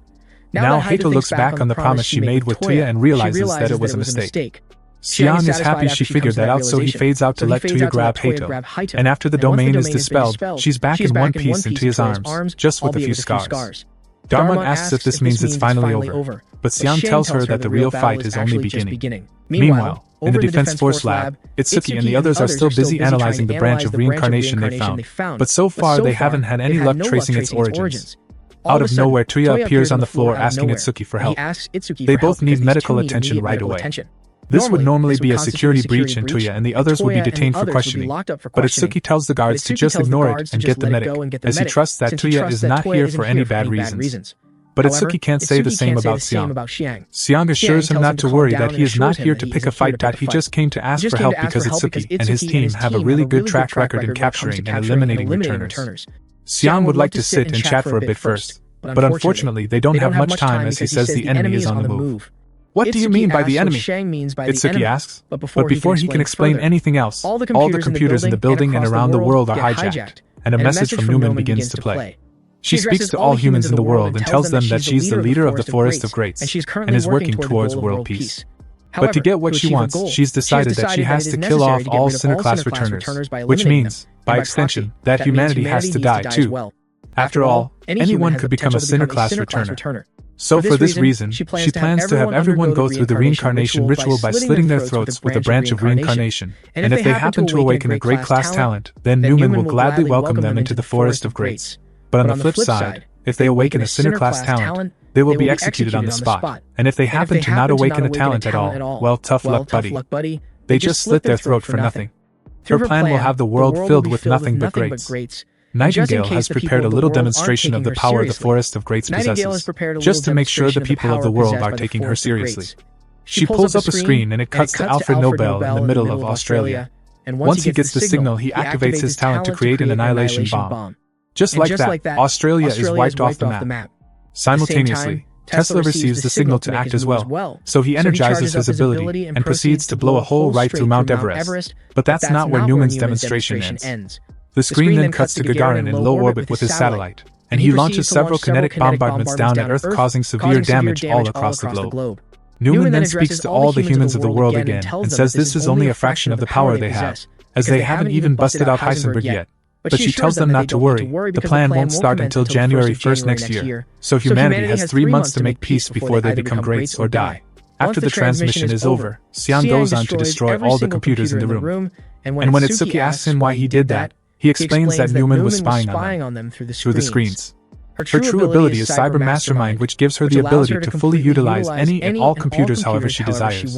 A: Now Hato looks back on the promise she made with Tuya and realizes that it was a mistake. Xiang is happy she figured that out, so he fades out to let Tuya grab Hato, and after the domain is dispelled, she's back in one piece in Tuya's arms, just with a few scars. Darmon asks if this means it's finally over, but Xiang tells her that the real fight is only beginning. Meanwhile, in the Defense Force lab, Itsuki and the others are still busy analyzing the branch of reincarnation they found, but so far they haven't had any luck tracing its origins. Out of nowhere, Tuya appears on the floor asking Itsuki for help. They both need medical attention right away. This would normally be a security breach and Tuya and the others would be detained for questioning, but Itsuki tells the guards to just ignore it and get the medic, as he trusts that Tuya is not here for any bad reasons. But Itsuki can't say the same about Xiang. Xiang assures him not to worry, that he is not here to pick a fight, that he just came to ask for help because Itsuki and his team have a really good track record in capturing and eliminating returners. Xiang would like to sit and chat for a bit first, but unfortunately they don't have much time as he says the enemy is on the move. What do you mean by the enemy? Itsuki asks, but before he can explain anything else, all the computers in the building and around the world are hijacked, and a message from Newman begins to play. She speaks to all humans in the world and tells them that she's the leader of the Forest of Greats, and is working towards world peace. But to get what she wants, she's decided that she has to kill off all Sinner-class returners, which means, by extension, that humanity has to die too. After all, anyone could become a Sinner-class returner. So for this reason, she plans to have everyone go through the reincarnation ritual by slitting their throats with a branch of reincarnation, and if they happen to awaken a great class talent, then Newman will gladly welcome them into the Forest of Greats. But on the flip side, if they awaken a Sinner-class talent, they will be executed on the spot, and if they happen to not awaken a talent at all, well, tough luck, buddy. They just slit their throat for nothing. Her plan will have the world filled with nothing but greats. Nightingale has prepared a little demonstration of the power the Forest of Greats possesses, just to make sure the people of the world are taking her seriously. She pulls up a screen and it cuts to Alfred Nobel in the middle of Australia. Once he gets the signal, he activates his talent to create an annihilation bomb. Just like that, Australia is wiped off the map. Simultaneously, Tesla receives the signal to act as well, so he energizes his ability and proceeds to blow a hole right through Mount Everest. But that's not where Newman's demonstration ends. The screen then cuts to Gagarin in low orbit with his satellite, and he launches several kinetic bombardments down at Earth, causing severe damage all across the globe. Newman then speaks to all the humans of the world again and says this is only a fraction of the power they have, as they haven't even busted out Heisenberg yet. But she tells them not to worry, the plan won't start until January 1st next year, so humanity has 3 months to make peace before they become greats or die. After the transmission is over, Xiang goes on to destroy all the computers in the room, and when Itsuki asks him why he did that, he explains that Newman was spying on them through the screens. Her true ability is Cyber Mastermind, which gives her the ability to fully utilize any and all computers however she desires.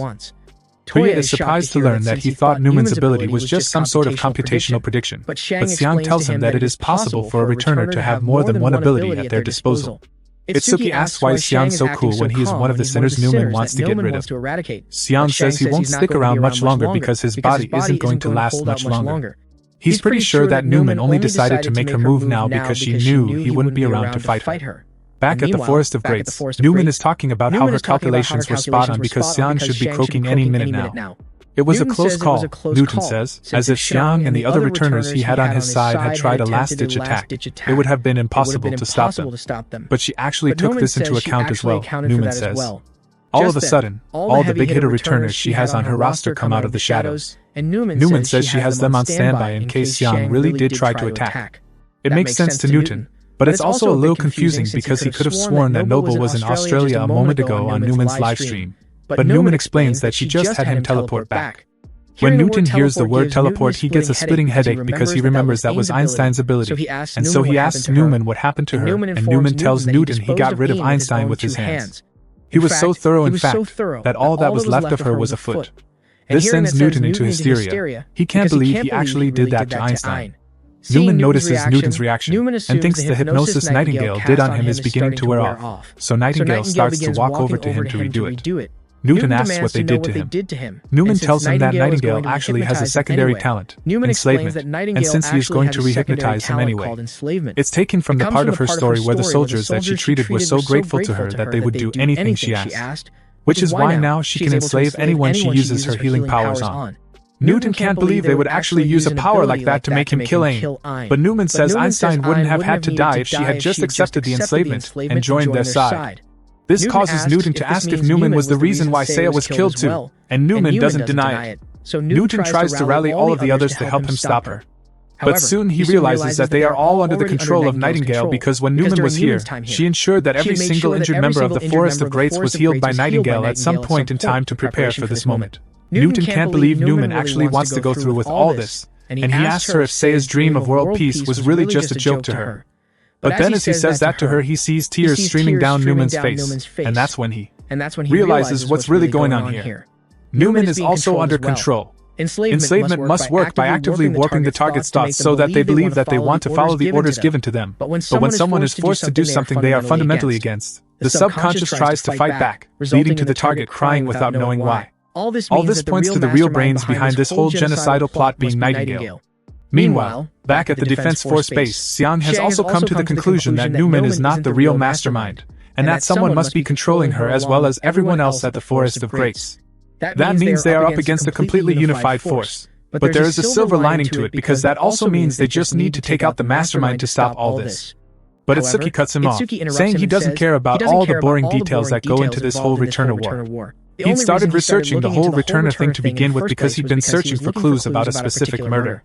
A: Tuya is surprised to learn that he thought Newman's ability was just some sort of computational prediction, but Xiang tells him that it is possible for a returner to have more than one ability at their disposal. Itsuki asks why is Xiang so cool when he is one of the sinners Newman wants to get rid of. Xiang says he won't stick around much longer because his body isn't going to last much longer. He's pretty sure that Newman only decided to make her move now because she knew he wouldn't be around to fight her. Back at the Forest of Greats, Newman is talking about how her calculations were spot on because Xiang should be croaking any minute now. It was a close call, Newton says, as if Xiang and the other returners he had on his side had tried a last-ditch attack. It would have been impossible to stop them. But she actually took this into account as well, Newman says. All of a sudden, all the big-hitter returners she has on her roster come out of the shadows. Newman says she has them on standby in case Xiang really did try to attack. It makes sense to Newton, but it's also a little confusing because he could have sworn that Noble was in Australia a moment ago on Newman's livestream. But Newman explains that she just had him teleport back. When Newton hears the word teleport, he gets a splitting headache because he remembers that was Einstein's ability. And so he asks Newman what happened to her, and Newman tells Newton he got rid of Einstein with his hands. He was so thorough in fact that all that was left of her was a foot. This sends Newton into hysteria. He can't believe he actually did that to Einstein. Newman notices Newton's reaction and thinks the hypnosis Nightingale did on him is beginning to wear off. So Nightingale starts to walk over to him to redo it. Newton asks what they did to him. Newman tells him that Nightingale actually has a secondary talent, enslavement, and since he is going to rehypnotize him anyway. It's taken from the part of her story where the soldiers that she treated were so grateful to her that they would do anything she asked, which is why now she can enslave anyone she uses her healing powers on. Newton can't believe they would actually use a power like that to make him kill Aim, but Newman says Einstein wouldn't have had to die if she had just accepted the enslavement and joined their side. This causes Newton to ask if Newman was the reason why Seiya was killed too, and Newman doesn't deny it. So Newton tries to rally all of the others to help him stop her. But soon he realizes that they are all under the control of Nightingale because when Newman was here, she ensured that every single injured member of the Forest of Greats was healed by Nightingale at some point in time to prepare for this moment. Newton can't believe Newman actually wants to go through with all this, and he asks her if Seiya's dream of world peace was really just a joke to her. But then as he says that to her, he sees tears streaming down Newman's face, and that's when he realizes what's really going on here. Newman is also under control. Enslavement must work by actively warping the target's thoughts so that they believe that they want to follow the orders given to them. But when someone is forced to do something they are fundamentally against, the subconscious tries to fight back, leading to the target crying without knowing why. All this points to the real brains behind this whole genocidal plot being Nightingale. Meanwhile, back at the Defense Force base, Xiang has also come to the conclusion that Newman is not the real mastermind, and that someone must be controlling her as well as everyone else at the Forest of Greats. That means they are up against a completely unified force. But there is a silver lining to it because that also means they just need to take out the mastermind to stop all this. But Itsuki cuts him off, saying he doesn't care about all the boring details that go into this whole Returner war. He'd started researching the whole Returner thing to begin with because he'd been searching for clues about a specific murder.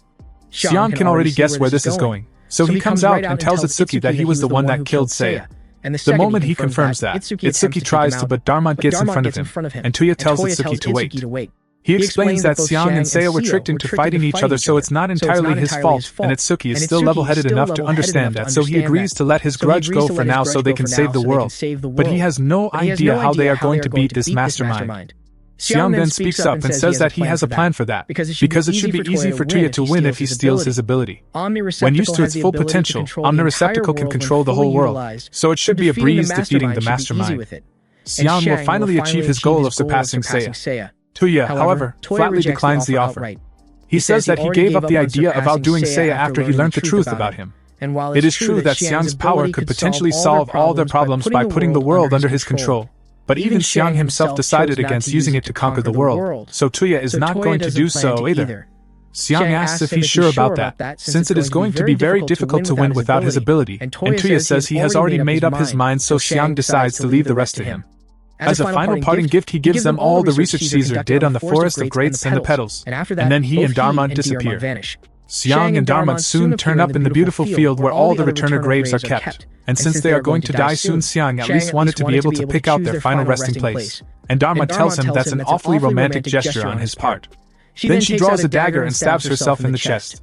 A: Xiang can already guess where this is going, so he comes out and tells Itsuki that he was the one that killed Seiya. The moment he confirms that, Itsuki tries to, but Darmont gets in front of him, and Tuya tells Itsuki to wait. He explains that Xiang and Seiya were tricked into fighting each other, so it's not entirely his fault, and Itsuki is still level-headed enough to understand that, so he agrees to let his grudge go for now so they can save the world. But he has no idea how they are going to beat this mastermind. Xiang then speaks up and says that he has a plan for that, because it should be easy for Tuya to win if he steals his ability. When used to its full potential, Omnireceptacle can control the whole world, so it should be a breeze defeating the mastermind. Xiang will finally achieve his goal of surpassing Seiya. Tuya, however, flatly declines the offer. He says that he gave up the idea of outdoing Seiya after he learned the truth about him. It is true that Xiang's power could potentially solve all their problems by putting the world under his control. But even Xiang himself decided against using it to conquer the world, so Tuya is not going to do so either. Xiang asks if he's sure about that, since it is going to be very difficult to win without his ability, and Tuya says he has already made up his mind, so Xiang decides to leave the rest to him. As a final parting gift, he gives them all the research Caesar did on the Forest of Greats and the Petals, and then he and Darmont disappear. Xiang and Darmont soon turn up in the beautiful field where all the Returner graves are kept, and since they are going to die soon, Xiang at least wanted to be able to pick out their final resting place, and Darmont tells him that's an awfully romantic gesture on his part. Then she draws a dagger and stabs herself in the chest.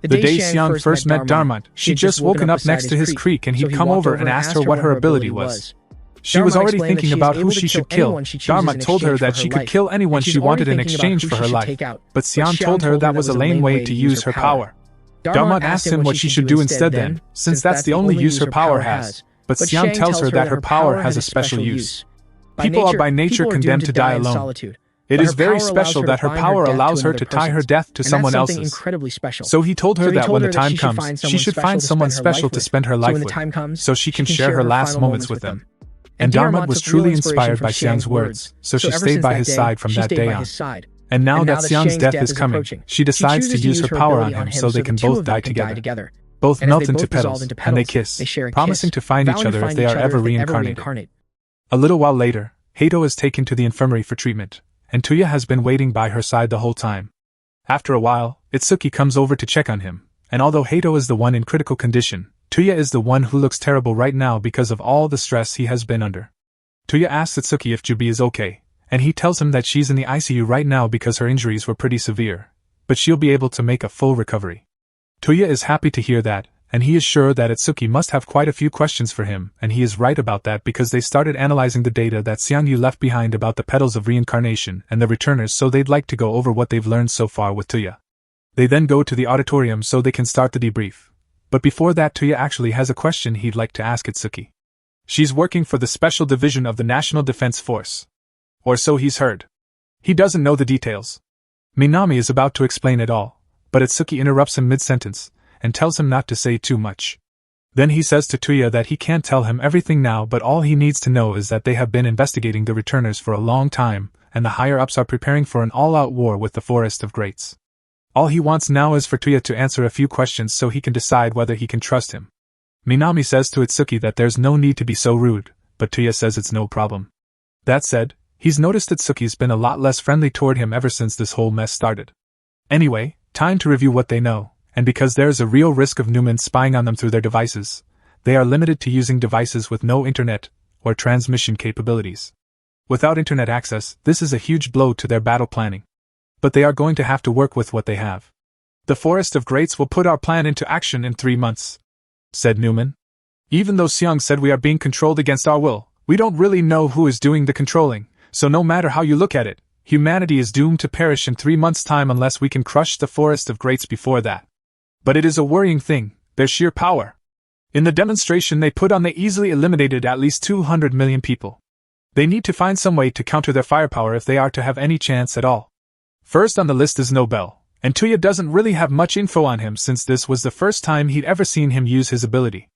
A: The day Xiang first met Darmont, she'd just woken up next to his creek and he'd come over and asked her what her ability was. She was already thinking about who she should kill. Dharma told her that she could kill anyone she wanted in exchange for her life, but Xian told her that was a lame way to use her power. Dharma asked him what she should do instead then, since that's the only use her power has, but Xian tells her that her power has a special use. People are by nature condemned to die alone. It is very special that her power allows her to tie her death to someone else's. So he told her that when the time comes, she should find someone special to spend her life with, so she can share her last moments with them. And Dharma was truly inspired by Xian's words, so she stayed by his side from that day on. And now that Xian's death is coming, she decides to use her power on him so they can both die together. Both melt into petals, and they kiss, promising to find each other if they are ever reincarnated. A little while later, Hato is taken to the infirmary for treatment, and Tuya has been waiting by her side the whole time. After a while, Itsuki comes over to check on him, and although Hato is the one in critical condition, Tuya is the one who looks terrible right now because of all the stress he has been under. Tuya asks Itsuki if Jubi is okay, and he tells him that she's in the ICU right now because her injuries were pretty severe, but she'll be able to make a full recovery. Tuya is happy to hear that, and he is sure that Itsuki must have quite a few questions for him, and he is right about that because they started analyzing the data that Xiangyu left behind about the Petals of Reincarnation and the returners, so they'd like to go over what they've learned so far with Tuya. They then go to the auditorium so they can start the debrief. But before that, Tuya actually has a question he'd like to ask Itsuki. She's working for the Special Division of the National Defense Force. Or so he's heard. He doesn't know the details. Minami is about to explain it all, but Itsuki interrupts him mid-sentence and tells him not to say too much. Then he says to Tuya that he can't tell him everything now, but all he needs to know is that they have been investigating the returners for a long time, and the higher-ups are preparing for an all-out war with the Forest of Greats. All he wants now is for Tuya to answer a few questions so he can decide whether he can trust him. Minami says to Itsuki that there's no need to be so rude, but Tuya says it's no problem. That said, he's noticed Itsuki's been a lot less friendly toward him ever since this whole mess started. Anyway, time to review what they know. And because there is a real risk of Newman spying on them through their devices, they are limited to using devices with no internet or transmission capabilities. Without internet access, this is a huge blow to their battle planning. But they are going to have to work with what they have. The Forest of Greats will put our plan into action in 3 months, said Newman. Even though Xiang said we are being controlled against our will, we don't really know who is doing the controlling, so no matter how you look at it, humanity is doomed to perish in 3 months' time unless we can crush the Forest of Greats before that. But it is a worrying thing, their sheer power. In the demonstration they put on, they easily eliminated at least 200 million people. They need to find some way to counter their firepower if they are to have any chance at all. First on the list is Nobel, and Tuya doesn't really have much info on him since this was the first time he'd ever seen him use his ability.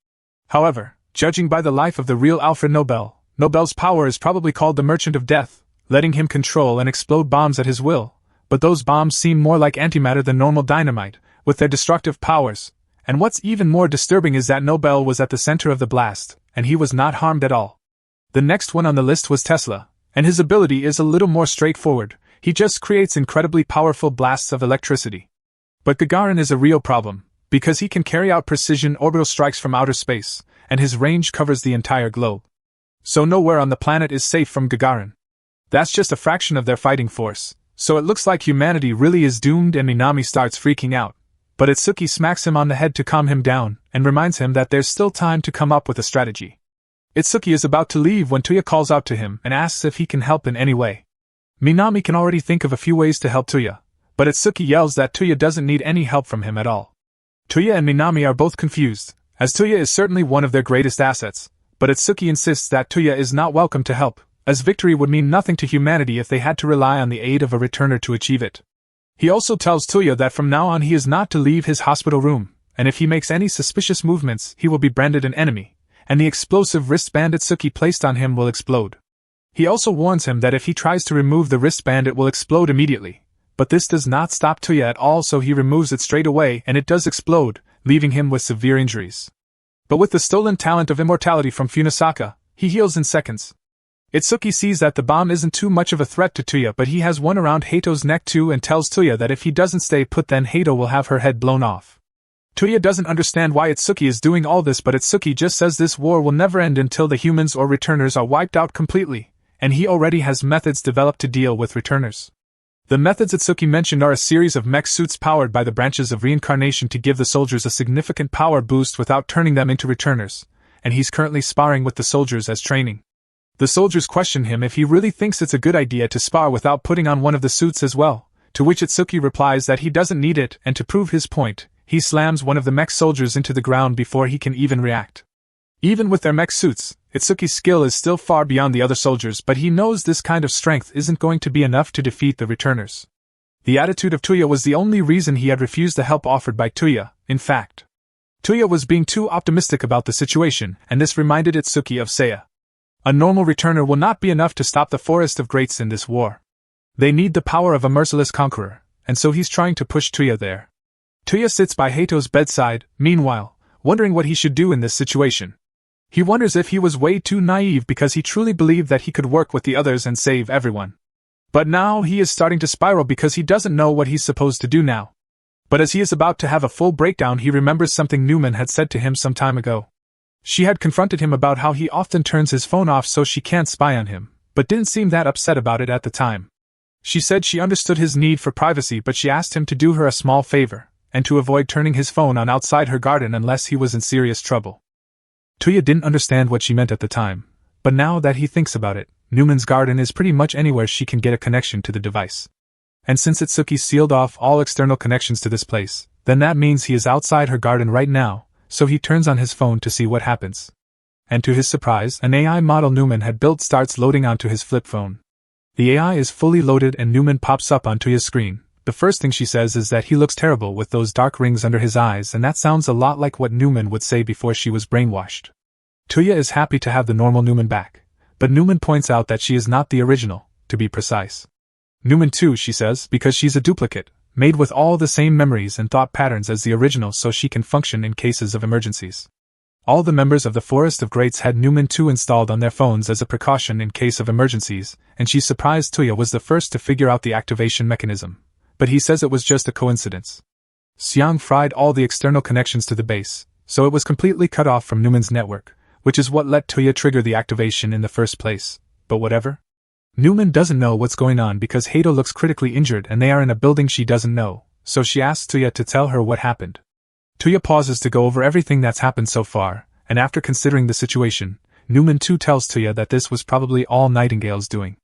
A: However, judging by the life of the real Alfred Nobel, Nobel's power is probably called the Merchant of Death, letting him control and explode bombs at his will, but those bombs seem more like antimatter than normal dynamite, with their destructive powers, and what's even more disturbing is that Nobel was at the center of the blast, and he was not harmed at all. The next one on the list was Tesla, and his ability is a little more straightforward, he just creates incredibly powerful blasts of electricity. But Gagarin is a real problem, because he can carry out precision orbital strikes from outer space, and his range covers the entire globe. So nowhere on the planet is safe from Gagarin. That's just a fraction of their fighting force, so it looks like humanity really is doomed, and Minami starts freaking out. But Itsuki smacks him on the head to calm him down, and reminds him that there's still time to come up with a strategy. Itsuki is about to leave when Tuya calls out to him and asks if he can help in any way. Minami can already think of a few ways to help Tuya, but Itsuki yells that Tuya doesn't need any help from him at all. Tuya and Minami are both confused, as Tuya is certainly one of their greatest assets, but Itsuki insists that Tuya is not welcome to help, as victory would mean nothing to humanity if they had to rely on the aid of a returner to achieve it. He also tells Tuya that from now on he is not to leave his hospital room, and if he makes any suspicious movements he will be branded an enemy, and the explosive wristband Itsuki placed on him will explode. He also warns him that if he tries to remove the wristband it will explode immediately, but this does not stop Tuya at all, so he removes it straight away and it does explode, leaving him with severe injuries. But with the stolen talent of immortality from Funisaka, he heals in seconds. Itsuki sees that the bomb isn't too much of a threat to Tuya, but he has one around Hato's neck too and tells Tuya that if he doesn't stay put then Hato will have her head blown off. Tuya doesn't understand why Itsuki is doing all this, but Itsuki just says this war will never end until the humans or returners are wiped out completely, and he already has methods developed to deal with returners. The methods Itsuki mentioned are a series of mech suits powered by the branches of reincarnation to give the soldiers a significant power boost without turning them into returners, and he's currently sparring with the soldiers as training. The soldiers question him if he really thinks it's a good idea to spar without putting on one of the suits as well, to which Itsuki replies that he doesn't need it, and to prove his point, he slams one of the mech soldiers into the ground before he can even react. Even with their mech suits, Itsuki's skill is still far beyond the other soldiers, but he knows this kind of strength isn't going to be enough to defeat the returners. The attitude of Tuya was the only reason he had refused the help offered by Tuya. In fact, Tuya was being too optimistic about the situation, and this reminded Itsuki of Seiya. A normal returner will not be enough to stop the Forest of Greats in this war. They need the power of a merciless conqueror, and so he's trying to push Tuya there. Tuya sits by Hato's bedside, meanwhile, wondering what he should do in this situation. He wonders if he was way too naive because he truly believed that he could work with the others and save everyone. But now he is starting to spiral because he doesn't know what he's supposed to do now. But as he is about to have a full breakdown, he remembers something Newman had said to him some time ago. She had confronted him about how he often turns his phone off so she can't spy on him, but didn't seem that upset about it at the time. She said she understood his need for privacy, but she asked him to do her a small favor, and to avoid turning his phone on outside her garden unless he was in serious trouble. Tuya didn't understand what she meant at the time, but now that he thinks about it, Newman's garden is pretty much anywhere she can get a connection to the device. And since Itsuki sealed off all external connections to this place, then that means he is outside her garden right now, so he turns on his phone to see what happens. And to his surprise, an AI model Newman had built starts loading onto his flip phone. The AI is fully loaded and Newman pops up onto his screen. The first thing she says is that he looks terrible with those dark rings under his eyes, and that sounds a lot like what Newman would say before she was brainwashed. Tuya is happy to have the normal Newman back, but Newman points out that she is not the original, to be precise. Newman too, she says, because she's a duplicate, made with all the same memories and thought patterns as the original so she can function in cases of emergencies. All the members of the Forest of Greats had Newman 2 installed on their phones as a precaution in case of emergencies, and she's surprised Tuya was the first to figure out the activation mechanism. But he says it was just a coincidence. Xiang fried all the external connections to the base, so it was completely cut off from Newman's network, which is what let Tuya trigger the activation in the first place. But whatever. Newman doesn't know what's going on because Hato looks critically injured and they are in a building she doesn't know, so she asks Tuya to tell her what happened. Tuya pauses to go over everything that's happened so far, and after considering the situation, Newman too tells Tuya that this was probably all Nightingale's doing.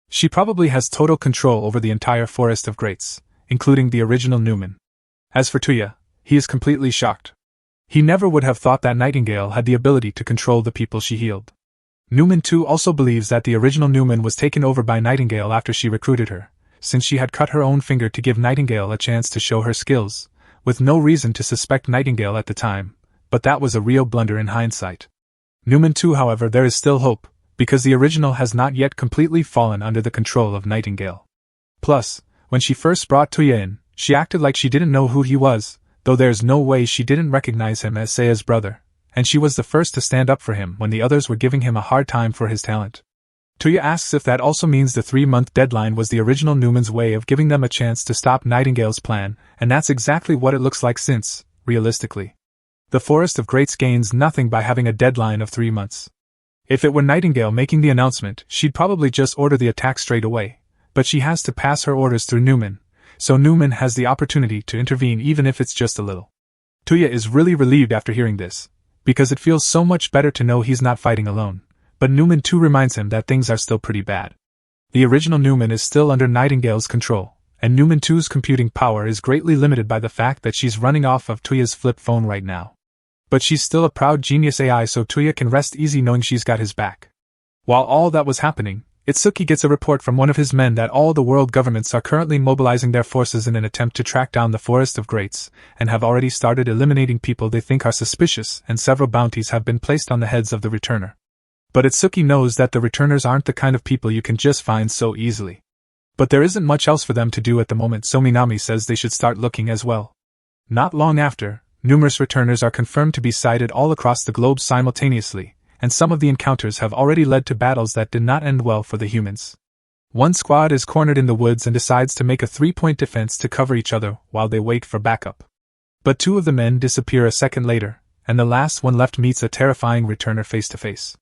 A: She probably has total control over the entire Forest of Greats, including the original Newman. As for Tuya, he is completely shocked. He never would have thought that Nightingale had the ability to control the people she healed. Newman too also believes that the original Newman was taken over by Nightingale after she recruited her, since she had cut her own finger to give Nightingale a chance to show her skills, with no reason to suspect Nightingale at the time, but that was a real blunder in hindsight. Newman too, however, there is still hope, because the original has not yet completely fallen under the control of Nightingale. Plus, when she first brought Tuya in, she acted like she didn't know who he was, though there's no way she didn't recognize him as Seiya's brother, and she was the first to stand up for him when the others were giving him a hard time for his talent. Tuya asks if that also means the 3-month deadline was the original Newman's way of giving them a chance to stop Nightingale's plan, and that's exactly what it looks like since, realistically, the Forest of Greats gains nothing by having a deadline of 3 months. If it were Nightingale making the announcement, she'd probably just order the attack straight away, but she has to pass her orders through Newman, so Newman has the opportunity to intervene even if it's just a little. Tuya is really relieved after hearing this, because it feels so much better to know he's not fighting alone, but Newman too reminds him that things are still pretty bad. The original Newman is still under Nightingale's control, and Newman too's computing power is greatly limited by the fact that she's running off of Tuya's flip phone right now. But she's still a proud genius AI, so Tuya can rest easy knowing she's got his back. While all that was happening, Itsuki gets a report from one of his men that all the world governments are currently mobilizing their forces in an attempt to track down the Forest of Greats, and have already started eliminating people they think are suspicious, and several bounties have been placed on the heads of the returner. But Itsuki knows that the returners aren't the kind of people you can just find so easily. But there isn't much else for them to do at the moment, so Minami says they should start looking as well. Not long after, numerous returners are confirmed to be sighted all across the globe simultaneously, and some of the encounters have already led to battles that did not end well for the humans. One squad is cornered in the woods and decides to make a 3-point defense to cover each other while they wait for backup. But 2 of the men disappear a second later, and the last one left meets a terrifying returner face to face.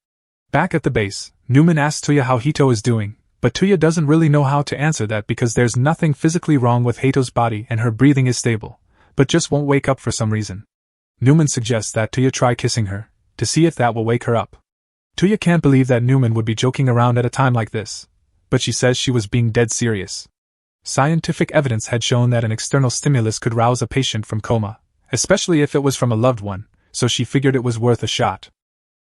A: Back at the base, Newman asks Tuya how Hito is doing, but Tuya doesn't really know how to answer that because there's nothing physically wrong with Hito's body and her breathing is stable, but just won't wake up for some reason. Newman suggests that Tuya try kissing her, to see if that will wake her up. Tuya can't believe that Newman would be joking around at a time like this, but she says she was being dead serious. Scientific evidence had shown that an external stimulus could rouse a patient from coma, especially if it was from a loved one, so she figured it was worth a shot.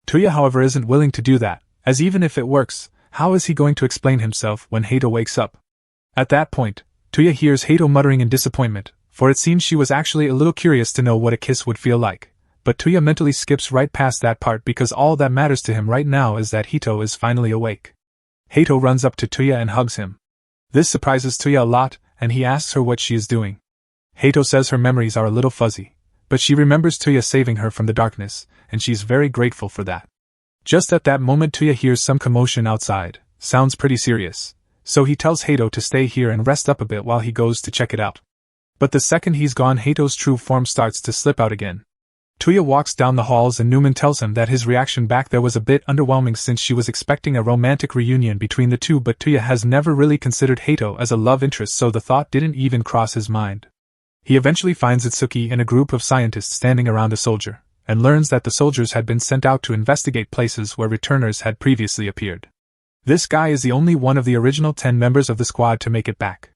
A: Tuya, however, isn't willing to do that, as even if it works, how is he going to explain himself when Hato wakes up? At that point, Tuya hears Hato muttering in disappointment, for it seems she was actually a little curious to know what a kiss would feel like. But Tuya mentally skips right past that part because all that matters to him right now is that Hato is finally awake. Hato runs up to Tuya and hugs him. This surprises Tuya a lot, and he asks her what she is doing. Hato says her memories are a little fuzzy, but she remembers Tuya saving her from the darkness, and she's very grateful for that. Just at that moment, Tuya hears some commotion outside. Sounds pretty serious, so he tells Hato to stay here and rest up a bit while he goes to check it out. But the second he's gone, Hato's true form starts to slip out again. Tuya walks down the halls and Newman tells him that his reaction back there was a bit underwhelming since she was expecting a romantic reunion between the two, but Tuya has never really considered Hato as a love interest, so the thought didn't even cross his mind. He eventually finds Itsuki and a group of scientists standing around a soldier, and learns that the soldiers had been sent out to investigate places where returners had previously appeared. This guy is the only one of the original 10 members of the squad to make it back.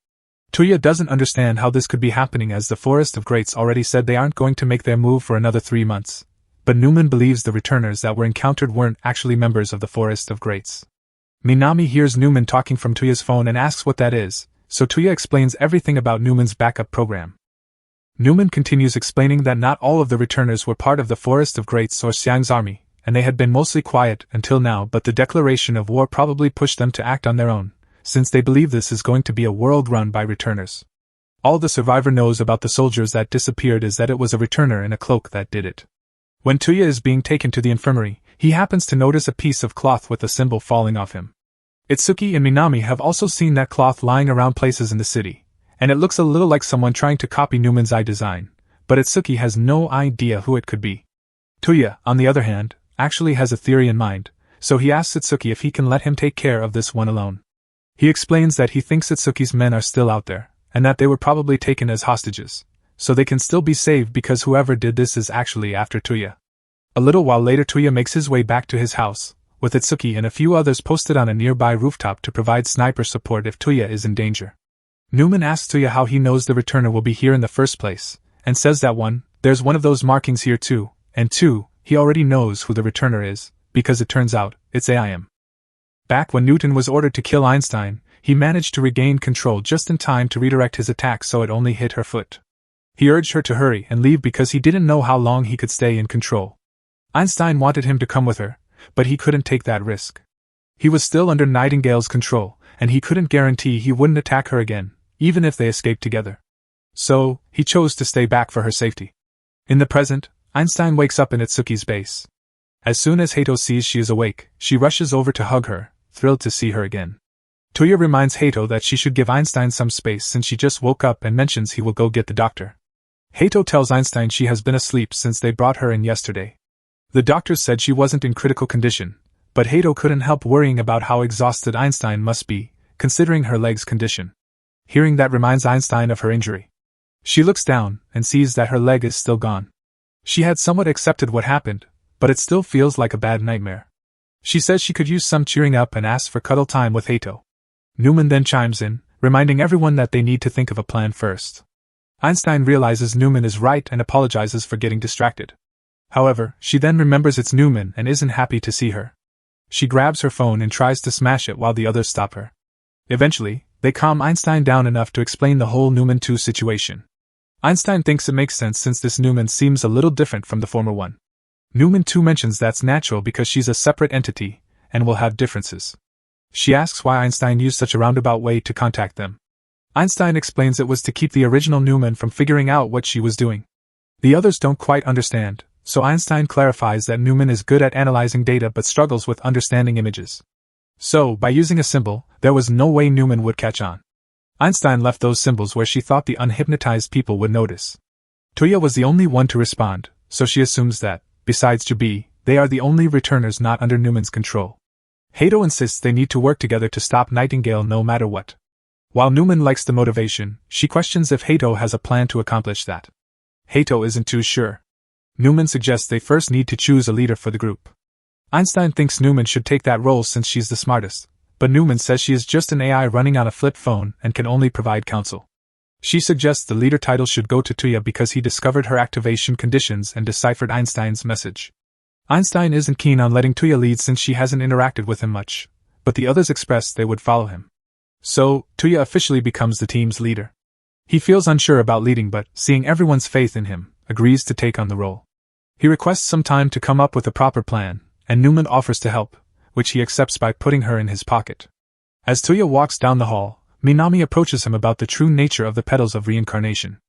A: Tuya doesn't understand how this could be happening, as the Forest of Greats already said they aren't going to make their move for another 3 months. But Newman believes the returners that were encountered weren't actually members of the Forest of Greats. Minami hears Newman talking from Tuya's phone and asks what that is, so Tuya explains everything about Newman's backup program. Newman continues explaining that not all of the returners were part of the Forest of Greats or Xiang's army, and they had been mostly quiet until now, but the declaration of war probably pushed them to act on their own, since they believe this is going to be a world run by returners. All the survivor knows about the soldiers that disappeared is that it was a returner in a cloak that did it. When Tuya is being taken to the infirmary, he happens to notice a piece of cloth with a symbol falling off him. Itsuki and Minami have also seen that cloth lying around places in the city, and it looks a little like someone trying to copy Newman's eye design, but Itsuki has no idea who it could be. Tuya, on the other hand, actually has a theory in mind, so he asks Itsuki if he can let him take care of this one alone. He explains that he thinks Itsuki's men are still out there, and that they were probably taken as hostages, so they can still be saved because whoever did this is actually after Tuya. A little while later, Tuya makes his way back to his house, with Itsuki and a few others posted on a nearby rooftop to provide sniper support if Tuya is in danger. Newman asks Tuya how he knows the returner will be here in the first place, and says that 1, there's one of those markings here too, and 2, he already knows who the returner is, because it turns out, it's AIM. Back when Newton was ordered to kill Einstein, he managed to regain control just in time to redirect his attack so it only hit her foot. He urged her to hurry and leave because he didn't know how long he could stay in control. Einstein wanted him to come with her, but he couldn't take that risk. He was still under Nightingale's control, and he couldn't guarantee he wouldn't attack her again, even if they escaped together. So, he chose to stay back for her safety. In the present, Einstein wakes up in Itsuki's base. As soon as Hato sees she is awake, she rushes over to hug her, thrilled to see her again. Tuya reminds Hato that she should give Einstein some space since she just woke up and mentions he will go get the doctor. Hato tells Einstein she has been asleep since they brought her in yesterday. The doctors said she wasn't in critical condition, but Hato couldn't help worrying about how exhausted Einstein must be, considering her leg's condition. Hearing that reminds Einstein of her injury. She looks down and sees that her leg is still gone. She had somewhat accepted what happened, but it still feels like a bad nightmare. She says she could use some cheering up and asks for cuddle time with Hato. Newman then chimes in, reminding everyone that they need to think of a plan first. Einstein realizes Newman is right and apologizes for getting distracted. However, she then remembers it's Newman and isn't happy to see her. She grabs her phone and tries to smash it while the others stop her. Eventually, they calm Einstein down enough to explain the whole Newman 2 situation. Einstein thinks it makes sense since this Newman seems a little different from the former one. Newman 2 mentions that's natural because she's a separate entity, and will have differences. She asks why Einstein used such a roundabout way to contact them. Einstein explains it was to keep the original Newman from figuring out what she was doing. The others don't quite understand, so Einstein clarifies that Newman is good at analyzing data but struggles with understanding images. So, by using a symbol, there was no way Newman would catch on. Einstein left those symbols where she thought the unhypnotized people would notice. Tuya was the only one to respond, so she assumes that, besides Jubi, they are the only returners not under Newman's control. Hato insists they need to work together to stop Nightingale no matter what. While Newman likes the motivation, she questions if Hato has a plan to accomplish that. Hato isn't too sure. Newman suggests they first need to choose a leader for the group. Einstein thinks Newman should take that role since she's the smartest, but Newman says she is just an AI running on a flip phone and can only provide counsel. She suggests the leader title should go to Tuya because he discovered her activation conditions and deciphered Einstein's message. Einstein isn't keen on letting Tuya lead since she hasn't interacted with him much, but the others expressed they would follow him. So, Tuya officially becomes the team's leader. He feels unsure about leading but, seeing everyone's faith in him, agrees to take on the role. He requests some time to come up with a proper plan, and Newman offers to help, which he accepts by putting her in his pocket. As Tuya walks down the hall, Minami approaches him about the true nature of the petals of reincarnation.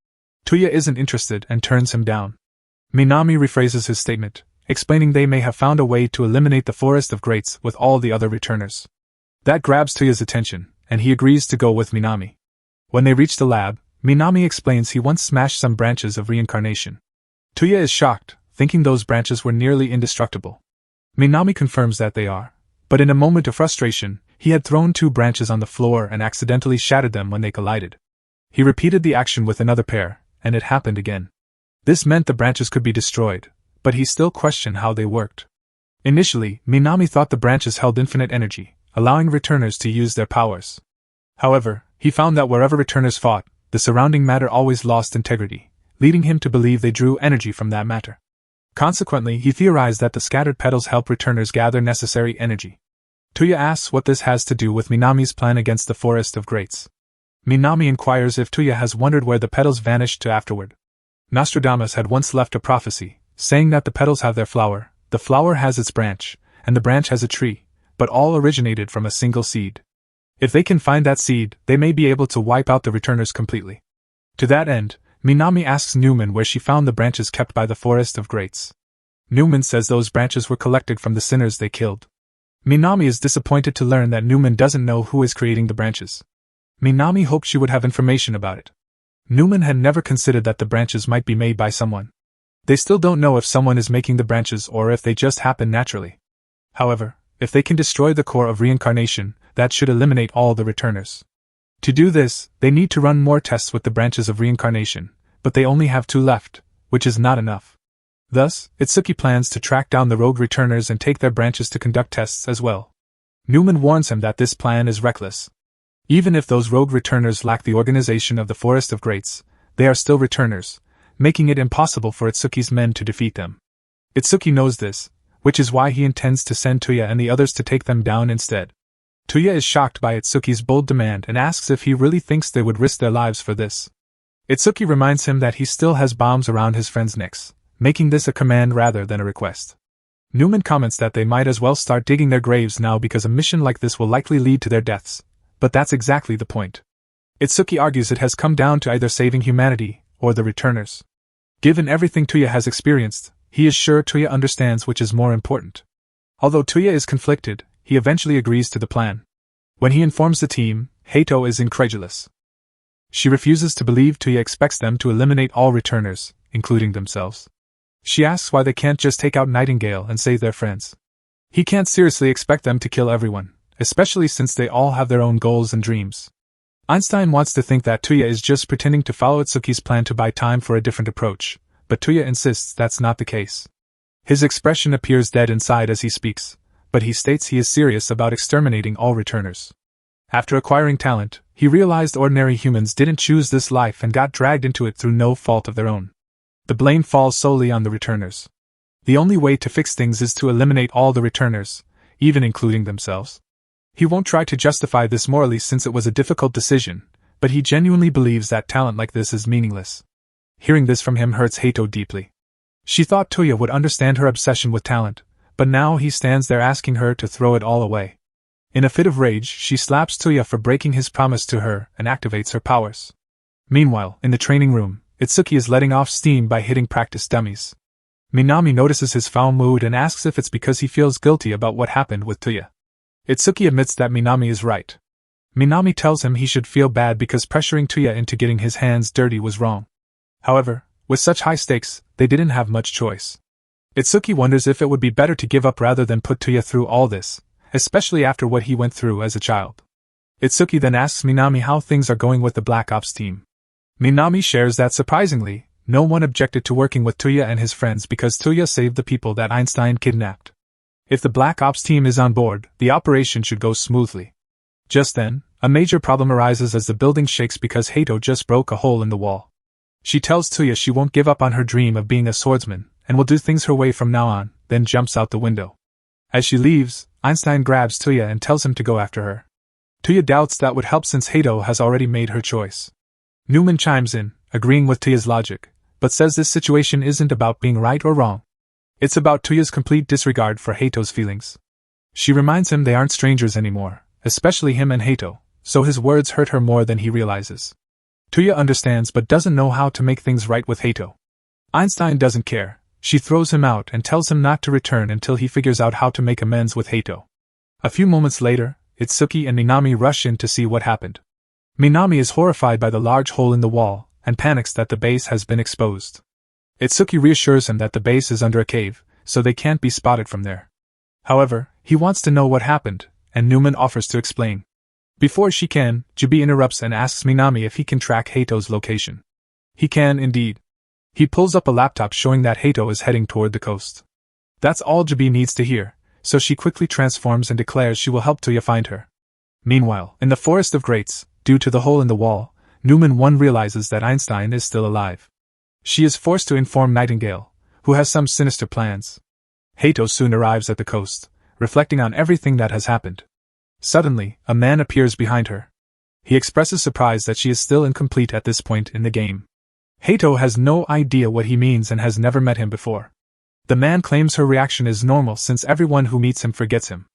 A: Tuya isn't interested and turns him down. Minami rephrases his statement, explaining they may have found a way to eliminate the forest of greats with all the other returners. That grabs Tuya's attention, and he agrees to go with Minami. When they reach the lab, Minami explains he once smashed some branches of reincarnation. Tuya is shocked, thinking those branches were nearly indestructible. Minami confirms that they are, but in a moment of frustration, he had thrown 2 branches on the floor and accidentally shattered them when they collided. He repeated the action with another pair, and it happened again. This meant the branches could be destroyed, but he still questioned how they worked. Initially, Minami thought the branches held infinite energy, allowing returners to use their powers. However, he found that wherever returners fought, the surrounding matter always lost integrity, leading him to believe they drew energy from that matter. Consequently, he theorized that the scattered petals help returners gather necessary energy. Tuya asks what this has to do with Minami's plan against the Forest of Greats. Minami inquires if Tuya has wondered where the petals vanished to afterward. Nostradamus had once left a prophecy, saying that the petals have their flower, the flower has its branch, and the branch has a tree, but all originated from a single seed. If they can find that seed, they may be able to wipe out the returners completely. To that end, Minami asks Newman where she found the branches kept by the Forest of Greats. Newman says those branches were collected from the sinners they killed. Minami is disappointed to learn that Newman doesn't know who is creating the branches. Minami hoped she would have information about it. Newman had never considered that the branches might be made by someone. They still don't know if someone is making the branches or if they just happen naturally. However, if they can destroy the core of reincarnation, that should eliminate all the returners. To do this, they need to run more tests with the branches of reincarnation, but they only have 2 left, which is not enough. Thus, Itsuki plans to track down the rogue returners and take their branches to conduct tests as well. Newman warns him that this plan is reckless. Even if those rogue returners lack the organization of the Forest of Greats, they are still returners, making it impossible for Itsuki's men to defeat them. Itsuki knows this, which is why he intends to send Tuya and the others to take them down instead. Tuya is shocked by Itsuki's bold demand and asks if he really thinks they would risk their lives for this. Itsuki reminds him that he still has bombs around his friends' necks, making this a command rather than a request. Newman comments that they might as well start digging their graves now because a mission like this will likely lead to their deaths, but that's exactly the point. Itsuki argues it has come down to either saving humanity or the returners. Given everything Tuya has experienced, he is sure Tuya understands which is more important. Although Tuya is conflicted, he eventually agrees to the plan. When he informs the team, Hato is incredulous. She refuses to believe Tuya expects them to eliminate all returners, including themselves. She asks why they can't just take out Nightingale and save their friends. He can't seriously expect them to kill everyone, especially since they all have their own goals and dreams. Einstein wants to think that Tuya is just pretending to follow Itsuki's plan to buy time for a different approach, but Tuya insists that's not the case. His expression appears dead inside as he speaks, but he states he is serious about exterminating all returners. After acquiring talent, he realized ordinary humans didn't choose this life and got dragged into it through no fault of their own. The blame falls solely on the returners. The only way to fix things is to eliminate all the returners, even including themselves. He won't try to justify this morally since it was a difficult decision, but he genuinely believes that talent like this is meaningless. Hearing this from him hurts Hato deeply. She thought Tuya would understand her obsession with talent, but now he stands there asking her to throw it all away. In a fit of rage, she slaps Tuya for breaking his promise to her and activates her powers. Meanwhile, in the training room, Itsuki is letting off steam by hitting practice dummies. Minami notices his foul mood and asks if it's because he feels guilty about what happened with Tuya. Itsuki admits that Minami is right. Minami tells him he should feel bad because pressuring Tuya into getting his hands dirty was wrong. However, with such high stakes, they didn't have much choice. Itsuki wonders if it would be better to give up rather than put Tuya through all this, especially after what he went through as a child. Itsuki then asks Minami how things are going with the Black Ops team. Minami shares that surprisingly, no one objected to working with Tuya and his friends because Tuya saved the people that Einstein kidnapped. If the Black Ops team is on board, the operation should go smoothly. Just then, a major problem arises as the building shakes because Hato just broke a hole in the wall. She tells Tuya she won't give up on her dream of being a swordsman, and will do things her way from now on, then jumps out the window. As she leaves, Einstein grabs Tuya and tells him to go after her. Tuya doubts that would help since Hato has already made her choice. Newman chimes in, agreeing with Tuya's logic, but says this situation isn't about being right or wrong. It's about Tuya's complete disregard for Hato's feelings. She reminds him they aren't strangers anymore, especially him and Hato, so his words hurt her more than he realizes. Tuya understands but doesn't know how to make things right with Hato. Einstein doesn't care. She throws him out and tells him not to return until he figures out how to make amends with Hato. A few moments later, Itsuki and Minami rush in to see what happened. Minami is horrified by the large hole in the wall, and panics that the base has been exposed. Itsuki reassures him that the base is under a cave, so they can't be spotted from there. However, he wants to know what happened, and Newman offers to explain. Before she can, Jubi interrupts and asks Minami if he can track Hato's location. He can indeed. He pulls up a laptop showing that Hato is heading toward the coast. That's all Jubi needs to hear, so she quickly transforms and declares she will help Tuya find her. Meanwhile, in the Forest of Greats, due to the hole in the wall, Newman 1 realizes that Einstein is still alive. She is forced to inform Nightingale, who has some sinister plans. Hato soon arrives at the coast, reflecting on everything that has happened. Suddenly, a man appears behind her. He expresses surprise that she is still incomplete at this point in the game. Hato has no idea what he means and has never met him before. The man claims her reaction is normal since everyone who meets him forgets him.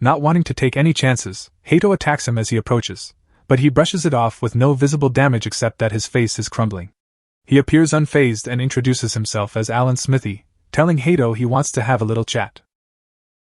A: Not wanting to take any chances, Hato attacks him as he approaches, but he brushes it off with no visible damage except that his face is crumbling. He appears unfazed and introduces himself as Alan Smithy, telling Hato he wants to have a little chat.